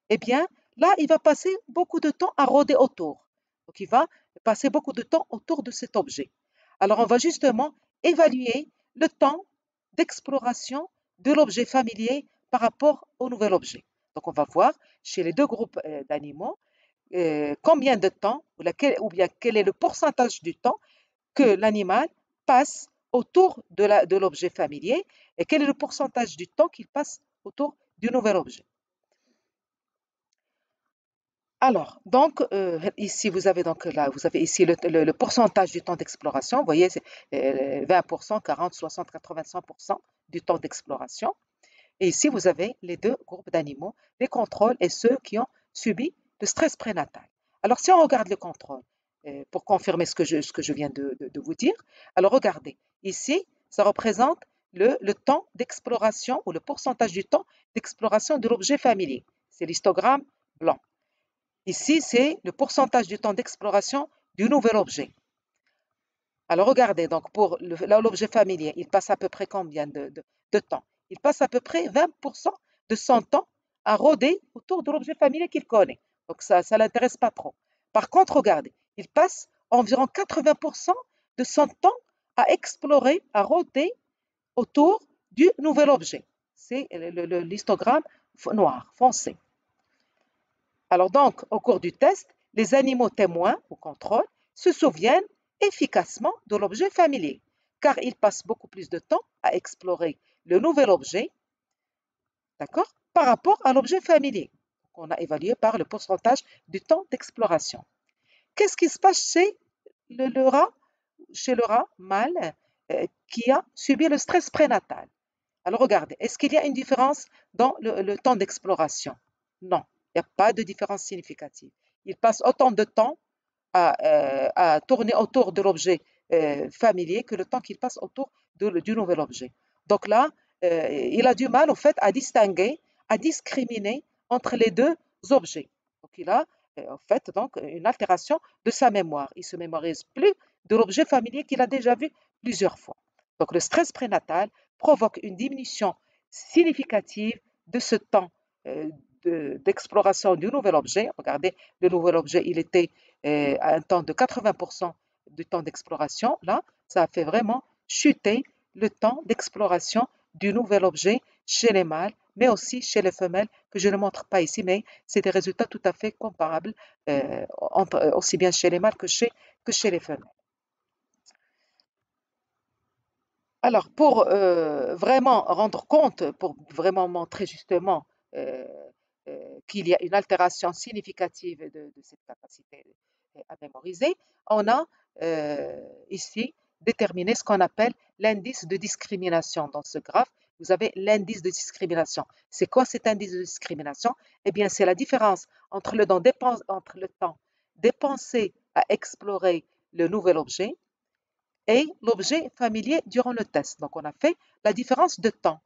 eh bien, là, il va passer beaucoup de temps à rôder autour. Donc, il va passer beaucoup de temps autour de cet objet. Alors, on va justement évaluer le temps d'exploration de l'objet familier par rapport au nouvel objet. Donc, on va voir chez les deux groupes d'animaux combien de temps, ou bien quel est le pourcentage du temps que l'animal passe autour de l'objet familier et quel est le pourcentage du temps qu'il passe autour du nouvel objet. Alors, donc, ici, vous avez ici le pourcentage du temps d'exploration. Vous voyez, c'est 20%, 40, 60, 80, 100% du temps d'exploration. Et ici, vous avez les deux groupes d'animaux, les contrôles et ceux qui ont subi le stress prénatal. Alors, si on regarde le contrôle, pour confirmer ce que je viens de vous dire, alors regardez, ici, ça représente le temps d'exploration ou le pourcentage du temps d'exploration de l'objet familier. C'est l'histogramme blanc. Ici, c'est le pourcentage du temps d'exploration du nouvel objet. Alors regardez, donc pour l'objet familier, il passe à peu près combien de temps? Il passe à peu près 20% de son temps à rôder autour de l'objet familier qu'il connaît. Donc ça ne l'intéresse pas trop. Par contre, regardez, il passe environ 80% de son temps à explorer, à rôder autour du nouvel objet. C'est l'histogramme noir, foncé. Alors donc, au cours du test, les animaux témoins ou contrôle se souviennent efficacement de l'objet familier, car ils passent beaucoup plus de temps à explorer le nouvel objet, d'accord, par rapport à l'objet familier, qu'on a évalué par le pourcentage du temps d'exploration. Qu'est-ce qui se passe chez le rat mâle qui a subi le stress prénatal? Alors regardez, est-ce qu'il y a une différence dans le temps d'exploration? Non, il n'y a pas de différence significative. Il passe autant de temps à tourner autour de l'objet familier que le temps qu'il passe autour du nouvel objet. Donc là, il a du mal en fait à distinguer, à discriminer entre les deux objets. Donc il a en fait donc une altération de sa mémoire. Il se mémorise plus de l'objet familier qu'il a déjà vu plusieurs fois. Donc le stress prénatal provoque une diminution significative de ce temps d'exploration du nouvel objet. Regardez, le nouvel objet, il était à un temps de 80% du temps d'exploration. Là, ça a fait vraiment chuter le temps d'exploration du nouvel objet chez les mâles, mais aussi chez les femelles, que je ne montre pas ici, mais c'est des résultats tout à fait comparables, aussi bien chez les mâles que chez les femelles. Alors, pour vraiment rendre compte, pour vraiment montrer justement qu'il y a une altération significative de cette capacité à mémoriser, on a ici déterminé ce qu'on appelle l'indice de discrimination. Dans ce graphe, vous avez l'indice de discrimination. C'est quoi cet indice de discrimination? Eh bien, c'est la différence entre le temps dépensé à explorer le nouvel objet et l'objet familier durant le test. Donc, on a fait la différence de temps,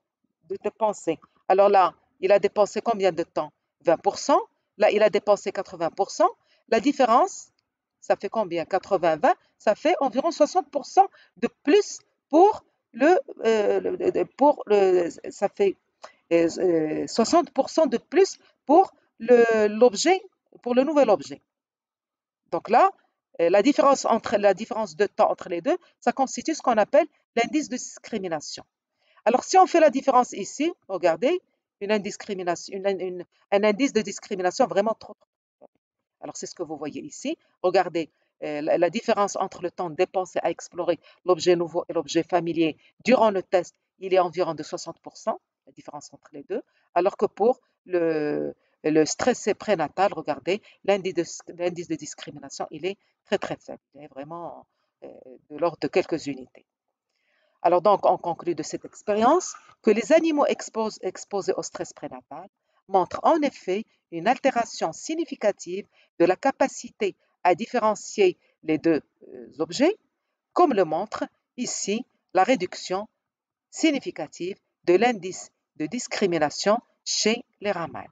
de dépenser. Alors là, il a dépensé combien de temps? 20%. Là, il a dépensé 80%. La différence, ça fait combien? 80-20, ça fait environ 60% de plus ça fait 60% de plus pour l'objet, pour le nouvel objet. Donc là, la différence de temps entre les deux, ça constitue ce qu'on appelle l'indice de discrimination. Alors, si on fait la différence ici, regardez, un indice de discrimination vraiment trop. Alors, c'est ce que vous voyez ici. Regardez la différence entre le temps dépensé à explorer l'objet nouveau et l'objet familier durant le test, il est environ de 60%, la différence entre les deux, alors que pour le stressé prénatal, regardez, l'indice de discrimination, il est très très faible. Il est vraiment de l'ordre de quelques unités. Alors donc, on conclut de cette expérience que les animaux exposés au stress prénatal montrent en effet une altération significative de la capacité à différencier les deux objets, comme le montre ici la réduction significative de l'indice de discrimination chez les rats mâles.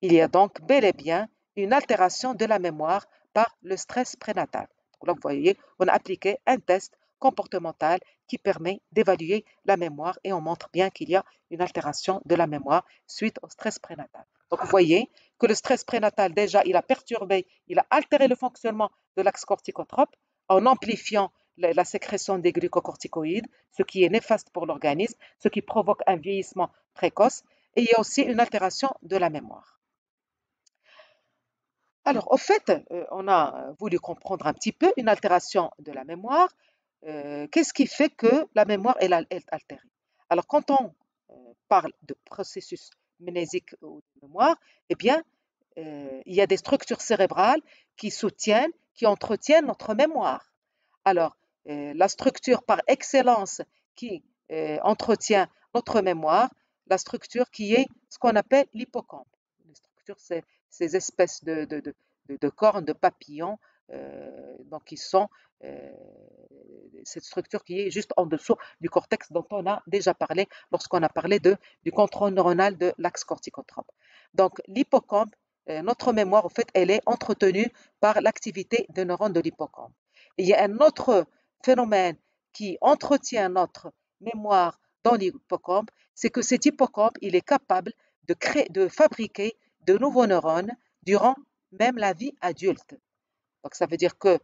Il y a donc bel et bien une altération de la mémoire par le stress prénatal. Donc là, vous voyez, on a appliqué un test comportemental qui permet d'évaluer la mémoire et on montre bien qu'il y a une altération de la mémoire suite au stress prénatal. Donc vous voyez que le stress prénatal, déjà, il a perturbé, il a altéré le fonctionnement de l'axe corticotrope en amplifiant la sécrétion des glucocorticoïdes, ce qui est néfaste pour l'organisme, ce qui provoque un vieillissement précoce, et il y a aussi une altération de la mémoire. Alors, au fait, on a voulu comprendre un petit peu une altération de la mémoire. Qu'est-ce qui fait que la mémoire est altérée? Alors, quand on parle de processus mnésique ou de mémoire, eh bien, il y a des structures cérébrales qui soutiennent, qui entretiennent notre mémoire. Alors, la structure par excellence qui entretient notre mémoire, la structure qui est ce qu'on appelle l'hippocampe. Une structure, c'est ces espèces de cornes, de papillons, donc qui sont cette structure qui est juste en dessous du cortex dont on a déjà parlé lorsqu'on a parlé du contrôle neuronal de l'axe corticotrope. Donc, l'hippocampe, notre mémoire, en fait, elle est entretenue par l'activité des neurones de l'hippocampe. Il y a un autre phénomène qui entretient notre mémoire dans l'hippocampe, c'est que cet hippocampe, il est capable de fabriquer de nouveaux neurones durant même la vie adulte. Donc, ça veut dire que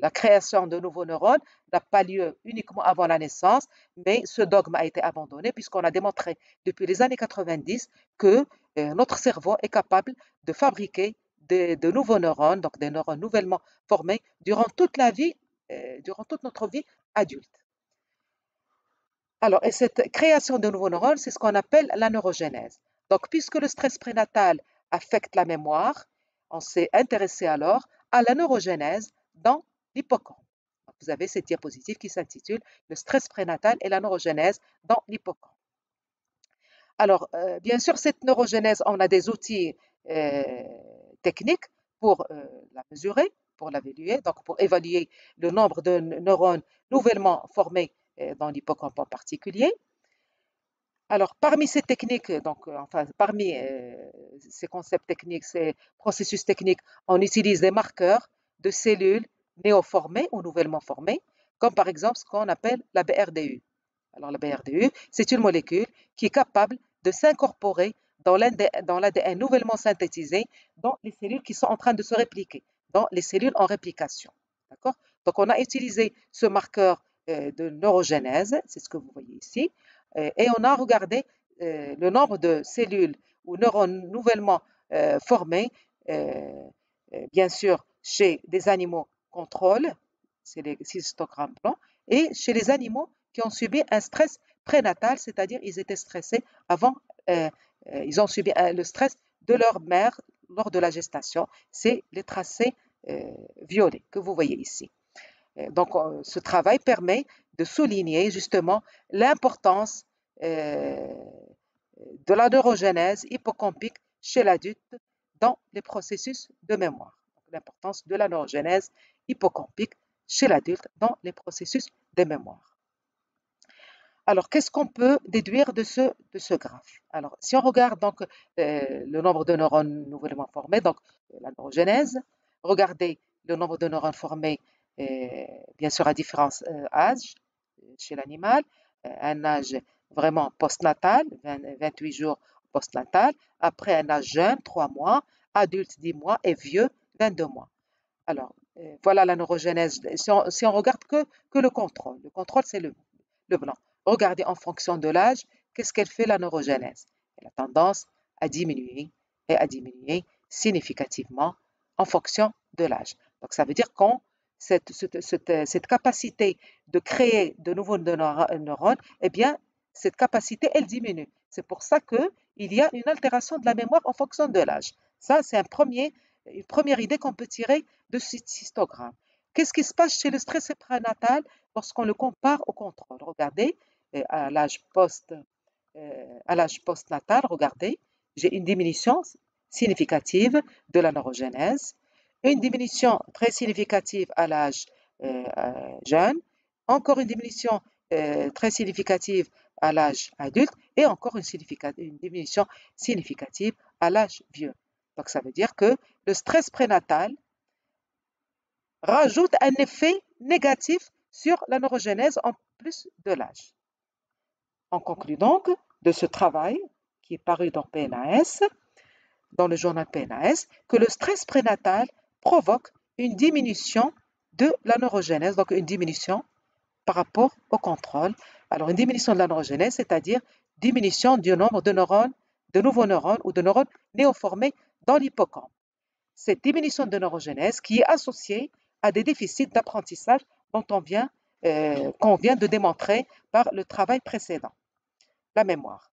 la création de nouveaux neurones n'a pas lieu uniquement avant la naissance, mais ce dogme a été abandonné puisqu'on a démontré depuis les années 90 que notre cerveau est capable de fabriquer de nouveaux neurones, donc des neurones nouvellement formés, durant toute la vie, durant toute notre vie adulte. Alors, et cette création de nouveaux neurones, c'est ce qu'on appelle la neurogénèse. Donc, puisque le stress prénatal affecte la mémoire, on s'est intéressé alors à la neurogénèse dans l'hippocampe. Vous avez cette diapositive qui s'intitule « Le stress prénatal et la neurogénèse dans l'hippocampe ». Alors, bien sûr, cette neurogénèse, on a des outils techniques pour la mesurer, pour l'évaluer, donc pour évaluer le nombre de neurones nouvellement formés dans l'hippocampe en particulier. Alors, parmi ces techniques, donc, enfin, parmi ces concepts techniques, ces processus techniques, on utilise des marqueurs de cellules néoformées ou nouvellement formées, comme par exemple ce qu'on appelle la BRDU. Alors, la BRDU, c'est une molécule qui est capable de s'incorporer dans l'ADN nouvellement synthétisé dans les cellules qui sont en train de se répliquer, dans les cellules en réplication. D'accord? Donc, on a utilisé ce marqueur de neurogénèse, c'est ce que vous voyez ici, et on a regardé le nombre de cellules ou neurones nouvellement formés, bien sûr, chez des animaux contrôle, c'est les cystogrammes blancs, et chez les animaux qui ont subi un stress prénatal, c'est-à-dire ils étaient stressés avant, ils ont subi le stress de leur mère lors de la gestation. C'est les tracés violets que vous voyez ici. Donc, ce travail permet de souligner justement l'importance de la neurogénèse hippocampique chez l'adulte dans les processus de mémoire. L'importance de la neurogénèse hippocampique chez l'adulte dans les processus de mémoire. Alors, qu'est-ce qu'on peut déduire de ce graphe? Alors, si on regarde donc le nombre de neurones nouvellement formés, donc la neurogénèse, regardez le nombre de neurones formés, bien sûr à différents âges chez l'animal, un âge vraiment postnatal, 28 jours postnatal, après un âge jeune, 3 mois, adulte, 10 mois, et vieux, 22 mois. Alors, voilà la neurogénèse. Si on regarde que le contrôle c'est le blanc. regardez en fonction de l'âge, qu'est-ce qu'elle fait la neurogenèse? Elle a tendance à diminuer et à diminuer significativement en fonction de l'âge. Donc ça veut dire que cette capacité de créer de nouveaux neurones, eh bien, cette capacité, elle diminue. C'est pour ça qu'il y a une altération de la mémoire en fonction de l'âge. Ça, c'est une première idée qu'on peut tirer de ce histogramme. Qu'est-ce qui se passe chez le stress prénatal lorsqu'on le compare au contrôle? Regardez, à l'âge postnatal, regardez, j'ai une diminution significative de la neurogenèse, une diminution très significative à l'âge jeune, encore une diminution très significative à l'âge adulte et encore une diminution significative à l'âge vieux. Donc ça veut dire que le stress prénatal rajoute un effet négatif sur la neurogenèse en plus de l'âge. On conclut donc de ce travail qui est paru dans PNAS, dans le journal PNAS, que le stress prénatal provoque une diminution de la neurogenèse, donc une diminution par rapport au contrôle. Alors une diminution de la neurogenèse, c'est-à-dire diminution du nombre de neurones, de nouveaux neurones ou de neurones néoformés dans l'hippocampe. Cette diminution de neurogenèse qui est associée à des déficits d'apprentissage qu'on vient de démontrer par le travail précédent, la mémoire.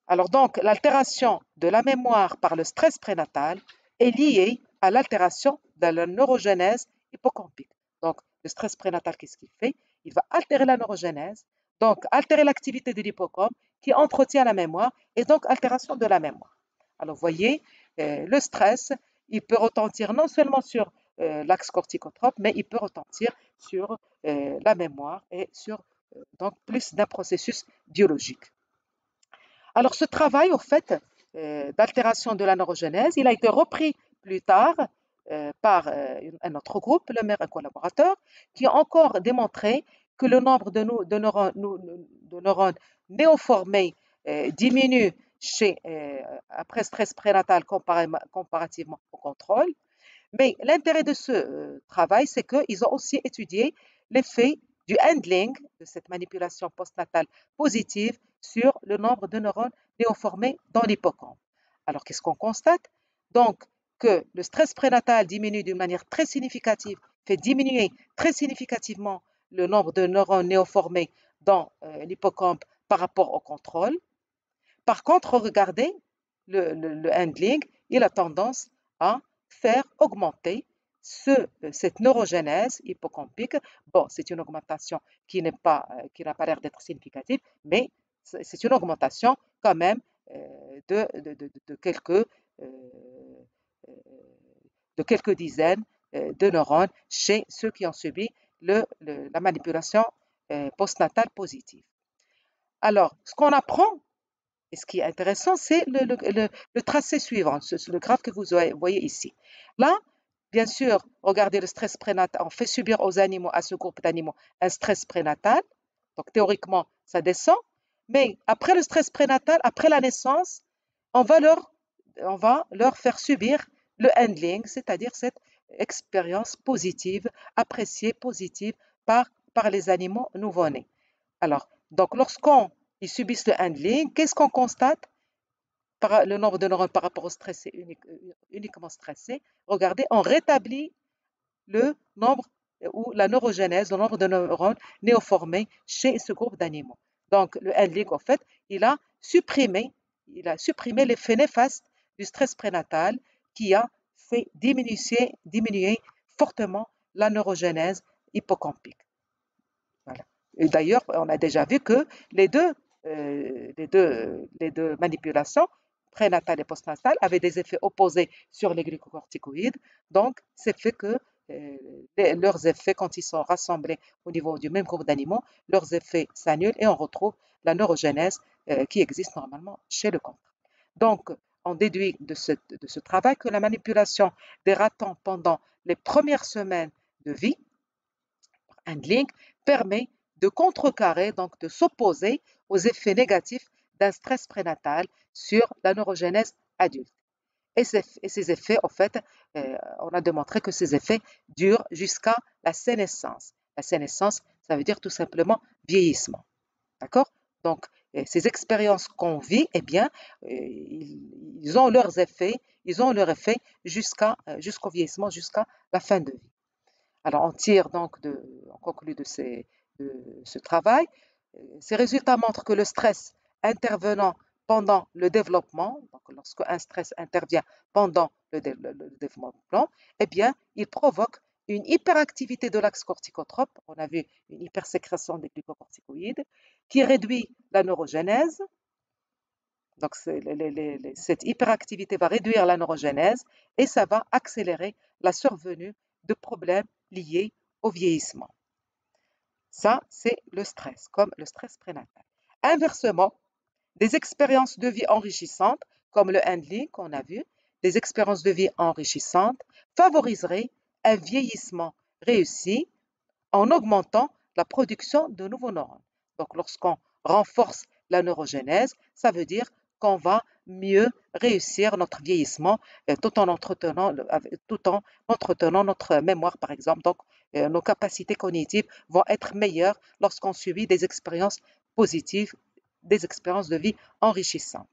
Alors donc, l'altération de la mémoire par le stress prénatal est liée à l'altération de la neurogenèse hippocampique. Donc, le stress prénatal, qu'est-ce qu'il fait? Il va altérer la neurogenèse, donc altérer l'activité de l'hippocampe qui entretient la mémoire et donc altération de la mémoire. Alors, vous voyez, le stress, il peut retentir non seulement sur l'axe corticotrope, mais il peut retentir sur la mémoire et sur donc plus d'un processus biologique. Alors, ce travail, au fait, d'altération de la neurogenèse, il a été repris plus tard par un autre groupe, le maire et collaborateur, qui a encore démontré que le nombre de neurones néoformés diminue après stress prénatal comparativement au contrôle. Mais l'intérêt de ce travail, c'est qu'ils ont aussi étudié l'effet du handling, de cette manipulation postnatale positive, sur le nombre de neurones néoformés dans l'hippocampe. Alors, qu'est-ce qu'on constate? Donc, que le stress prénatal diminue d'une manière très significative, fait diminuer très significativement le nombre de neurones néoformés dans l'hippocampe par rapport au contrôle. Par contre, regardez, le handling, il a tendance à faire augmenter cette neurogenèse hippocampique. Bon, c'est une augmentation qui n'a pas l'air d'être significative, mais c'est une augmentation quand même de quelques dizaines de neurones chez ceux qui ont subi la manipulation postnatale positive. Alors, ce qu'on apprend, et ce qui est intéressant, c'est le tracé suivant, le graphe que vous voyez ici. Là, bien sûr, regardez le stress prénatal. On fait subir aux animaux, à ce groupe d'animaux, un stress prénatal. Donc, théoriquement, ça descend. Mais après le stress prénatal, après la naissance, on va leur faire subir le handling, c'est-à-dire cette expérience positive, appréciée positive par les animaux nouveau-nés. Alors, donc, lorsqu'ils subissent le handling, qu'est-ce qu'on constate? Le nombre de neurones par rapport au stressé, uniquement stressé. Regardez, on rétablit le nombre ou la neurogenèse, le nombre de neurones néoformés chez ce groupe d'animaux. Donc, le handling, en fait, il a supprimé l'effet néfaste du stress prénatal qui a fait diminuer fortement la neurogenèse hippocampique. Voilà. Et d'ailleurs, on a déjà vu que les deux manipulations, prénatale et postnatale, avaient des effets opposés sur les glucocorticoïdes. Donc, c'est fait que leurs effets, quand ils sont rassemblés au niveau du même groupe d'animaux, leurs effets s'annulent et on retrouve la neurogenèse qui existe normalement chez le cancer. Donc, on déduit de ce travail que la manipulation des ratons pendant les premières semaines de vie, handling, permet de contrecarrer, donc de s'opposer aux effets négatifs d'un stress prénatal sur la neurogenèse adulte. Et ces effets, en fait, on a démontré que ces effets durent jusqu'à la sénescence. La sénescence, ça veut dire tout simplement vieillissement. D'accord? Donc, ces expériences qu'on vit, eh bien, ils ont leurs effets, ils ont leur effet jusqu'au vieillissement, jusqu'à la fin de vie. Alors, on conclut de ce travail, ces résultats montrent que le stress intervenant pendant le développement, donc lorsque un stress intervient pendant le développement, eh bien, il provoque une hyperactivité de l'axe corticotrope, on a vu une hypersécrétion des glucocorticoïdes, qui réduit la neurogénèse. Donc, cette hyperactivité va réduire la neurogénèse et ça va accélérer la survenue de problèmes liés au vieillissement. Ça, c'est le stress, comme le stress prénatal. Inversement, des expériences de vie enrichissantes, comme le handling qu'on a vu, des expériences de vie enrichissantes favoriseraient un vieillissement réussi en augmentant la production de nouveaux neurones. Donc, lorsqu'on renforce la neurogénèse, ça veut dire qu'on va mieux réussir notre vieillissement tout en entretenant notre mémoire, par exemple. Donc, nos capacités cognitives vont être meilleures lorsqu'on subit des expériences positives, des expériences de vie enrichissantes.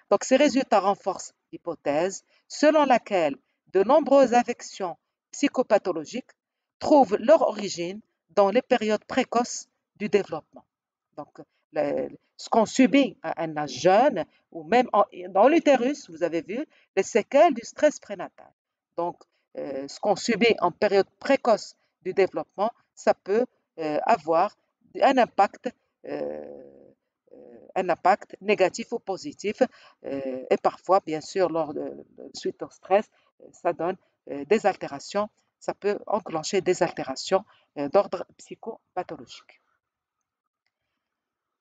Donc, ces résultats renforcent l'hypothèse selon laquelle de nombreuses affections psychopathologiques trouvent leur origine dans les périodes précoces du développement. Donc, ce qu'on subit à un âge jeune ou même dans l'utérus, vous avez vu les séquelles du stress prénatal. Donc, ce qu'on subit en période précoce du développement, ça peut avoir un impact négatif ou positif. Et parfois, bien sûr, suite au stress, ça donne des altérations, ça peut enclencher des altérations d'ordre psychopathologique.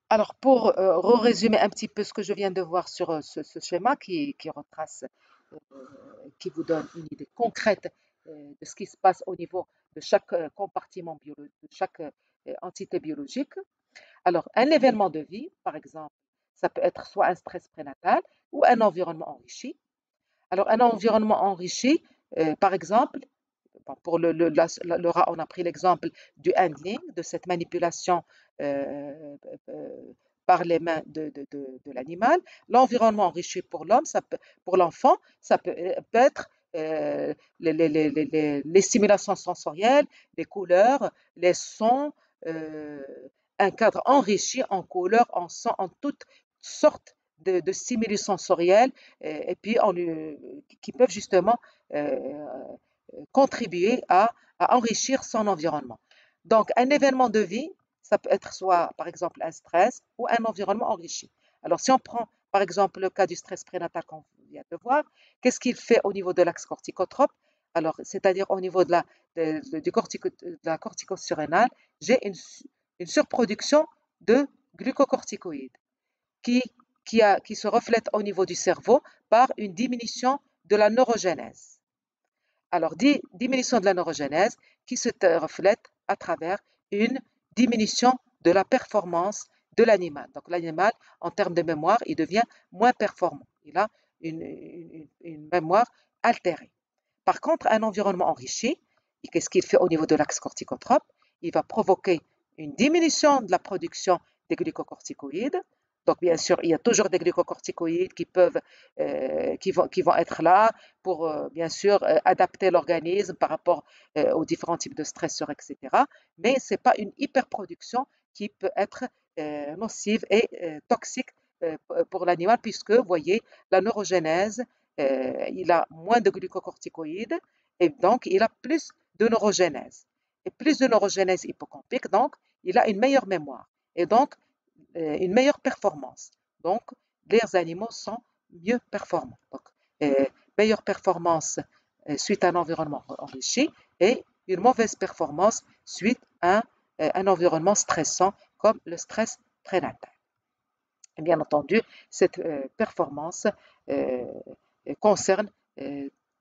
Alors, pour résumer un petit peu ce que je viens de voir sur ce schéma qui retrace, qui vous donne une idée concrète de ce qui se passe au niveau de chaque compartiment biologique, de chaque entité biologique. Alors, un événement de vie, par exemple, ça peut être soit un stress prénatal ou un environnement enrichi. Alors, un environnement enrichi, par exemple, pour le rat, on a pris l'exemple du handling, de cette manipulation euh, euh, par les mains de l'animal. L'environnement enrichi pour l'homme, pour l'enfant, ça peut être les stimulations sensorielles, les couleurs, les sons, euh, un cadre enrichi en couleurs, en sons, en toutes sortes de stimuli sensoriels et puis qui peuvent justement contribuer à enrichir son environnement. Donc, un événement de vie, ça peut être soit, par exemple, un stress ou un environnement enrichi. Alors, si on prend, par exemple, le cas du stress prénatal qu'on vient de voir, qu'est-ce qu'il fait au niveau de l'axe corticotrope? Alors, c'est-à-dire au niveau de la cortico-surrénale, j'ai une surproduction de glucocorticoïdes qui, qui se reflète au niveau du cerveau par une diminution de la neurogénèse. Alors, diminution de la neurogénèse qui se reflète à travers une diminution de la performance de l'animal. Donc, l'animal, en termes de mémoire, il devient moins performant. Il a une mémoire altérée. Par contre, un environnement enrichi, qu'est-ce qu'il fait au niveau de l'axe corticotrope? Il va provoquer une diminution de la production des glucocorticoïdes. Donc, bien sûr, il y a toujours des glucocorticoïdes qui vont être là pour, bien sûr, adapter l'organisme par rapport aux différents types de stresseurs, etc. Mais ce n'est pas une hyperproduction qui peut être nocive et toxique pour l'animal, puisque, vous voyez, la neurogénèse, il a moins de glucocorticoïdes et donc il a plus de neurogénèse. Et plus de neurogénèse hippocampique, donc il a une meilleure mémoire et donc une meilleure performance. Donc les animaux sont mieux performants. Donc, meilleure performance suite à un environnement enrichi et une mauvaise performance suite à un environnement stressant comme le stress prénatal. Et bien entendu, cette performance concerne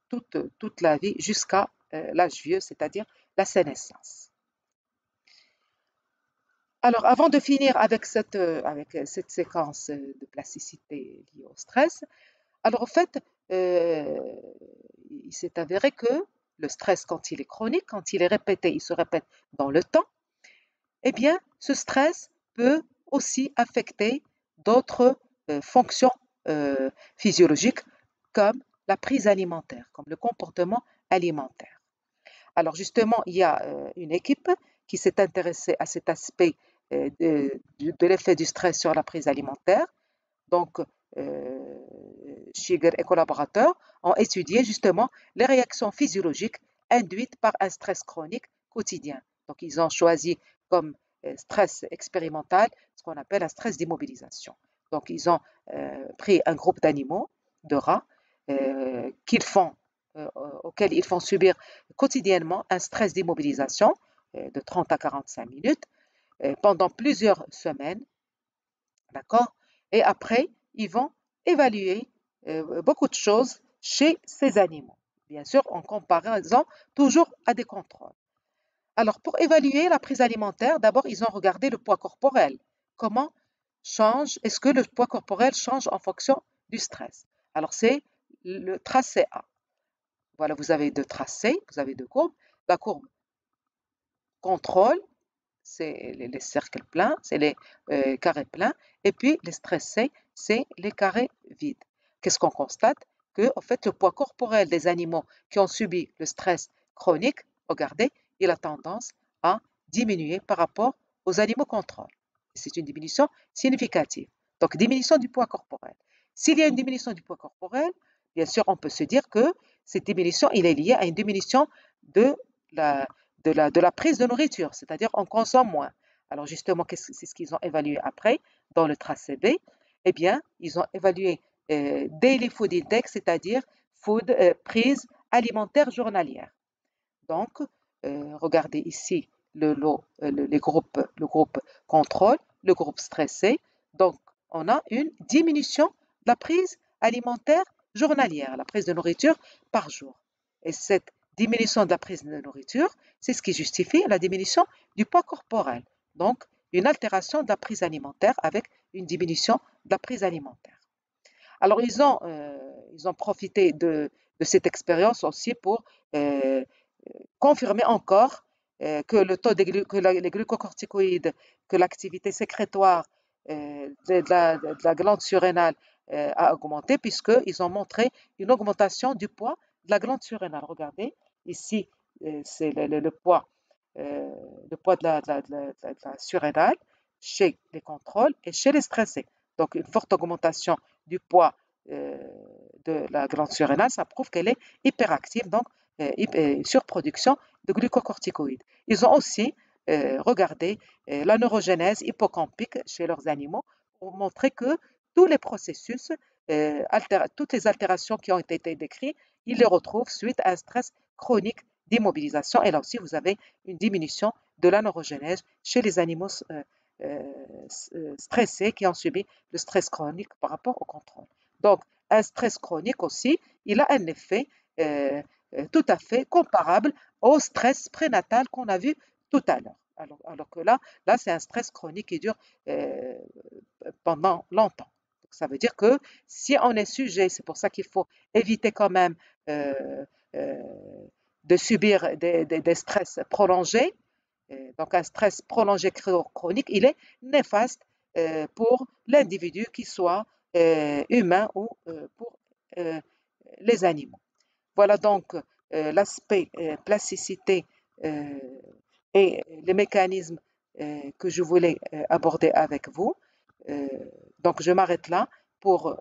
toute la vie jusqu'à l'âge vieux, c'est-à-dire la sénescence. Alors, avant de finir avec cette séquence de plasticité liée au stress, alors en fait, il s'est avéré que le stress, quand il est chronique, quand il est répété, il se répète dans le temps, eh bien, ce stress peut aussi affecter d'autres fonctions physiologiques comme la prise alimentaire, comme le comportement alimentaire. Alors justement, il y a une équipe qui s'est intéressée à cet aspect de l'effet du stress sur la prise alimentaire. Donc, Shiger et collaborateurs ont étudié justement les réactions physiologiques induites par un stress chronique quotidien. Donc, ils ont choisi comme stress expérimental ce qu'on appelle un stress d'immobilisation. Donc, ils ont pris un groupe d'animaux, de rats, auxquels ils font subir quotidiennement un stress d'immobilisation de 30 à 45 minutes pendant plusieurs semaines, d'accord? Et après, ils vont évaluer beaucoup de choses chez ces animaux. Bien sûr, en comparaison toujours à des contrôles. Alors, pour évaluer la prise alimentaire, d'abord, ils ont regardé le poids corporel. Comment change, est-ce que le poids corporel change en fonction du stress? Alors, c'est le tracé A. Voilà, vous avez deux tracés, vous avez deux courbes. La courbe contrôle, c'est les cercles pleins, c'est les carrés pleins. Et puis, les stressés, c'est les carrés vides. Qu'est-ce qu'on constate? Que, en fait, le poids corporel des animaux qui ont subi le stress chronique, regardez, il a tendance à diminuer par rapport aux animaux contrôle. C'est une diminution significative. Donc, diminution du poids corporel. S'il y a une diminution du poids corporel, bien sûr, on peut se dire que cette diminution, il est liée à une diminution de la, de la prise de nourriture, c'est-à-dire on consomme moins. Alors justement, c'est ce qu'ils ont évalué après dans le tracé B. Eh bien, ils ont évalué Daily Food Index, c'est-à-dire prise alimentaire journalière. Donc, regardez ici les groupes, le groupe contrôle, le groupe stressé. Donc, on a une diminution de la prise alimentaire journalière, la prise de nourriture par jour. Et cette diminution de la prise de nourriture, c'est ce qui justifie la diminution du poids corporel. Donc, une altération de la prise alimentaire avec une diminution de la prise alimentaire. Alors, ils ont profité de cette expérience aussi pour confirmer encore que le taux les glucocorticoïdes, que l'activité sécrétoire de la glande surrénale a augmenté, puisqu'ils ont montré une augmentation du poids de la glande surrénale. Regardez, ici, c'est le poids de la surrénale chez les contrôles et chez les stressés. Donc, une forte augmentation du poids de la glande surrénale, ça prouve qu'elle est hyperactive, donc surproduction de glucocorticoïdes. Ils ont aussi regardé la neurogénèse hippocampique chez leurs animaux pour montrer que tous les processus, toutes les altérations qui ont été décrites, ils les retrouvent suite à un stress chronique d'immobilisation. Et là aussi, vous avez une diminution de la neurogénèse chez les animaux stressés qui ont subi le stress chronique par rapport au contrôle. Donc, un stress chronique aussi, il a un effet tout à fait comparable au stress prénatal qu'on a vu tout à l'heure. Alors que là c'est un stress chronique qui dure pendant longtemps. Donc, ça veut dire que si on est sujet, c'est pour ça qu'il faut éviter quand même euh, de subir des stress prolongés. Donc un stress prolongé chronique, il est néfaste pour l'individu, qu'il soit humain ou pour euh, les animaux. Voilà donc l'aspect plasticité et les mécanismes que je voulais aborder avec vous. Euh, donc je m'arrête là pour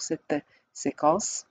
cette séquence.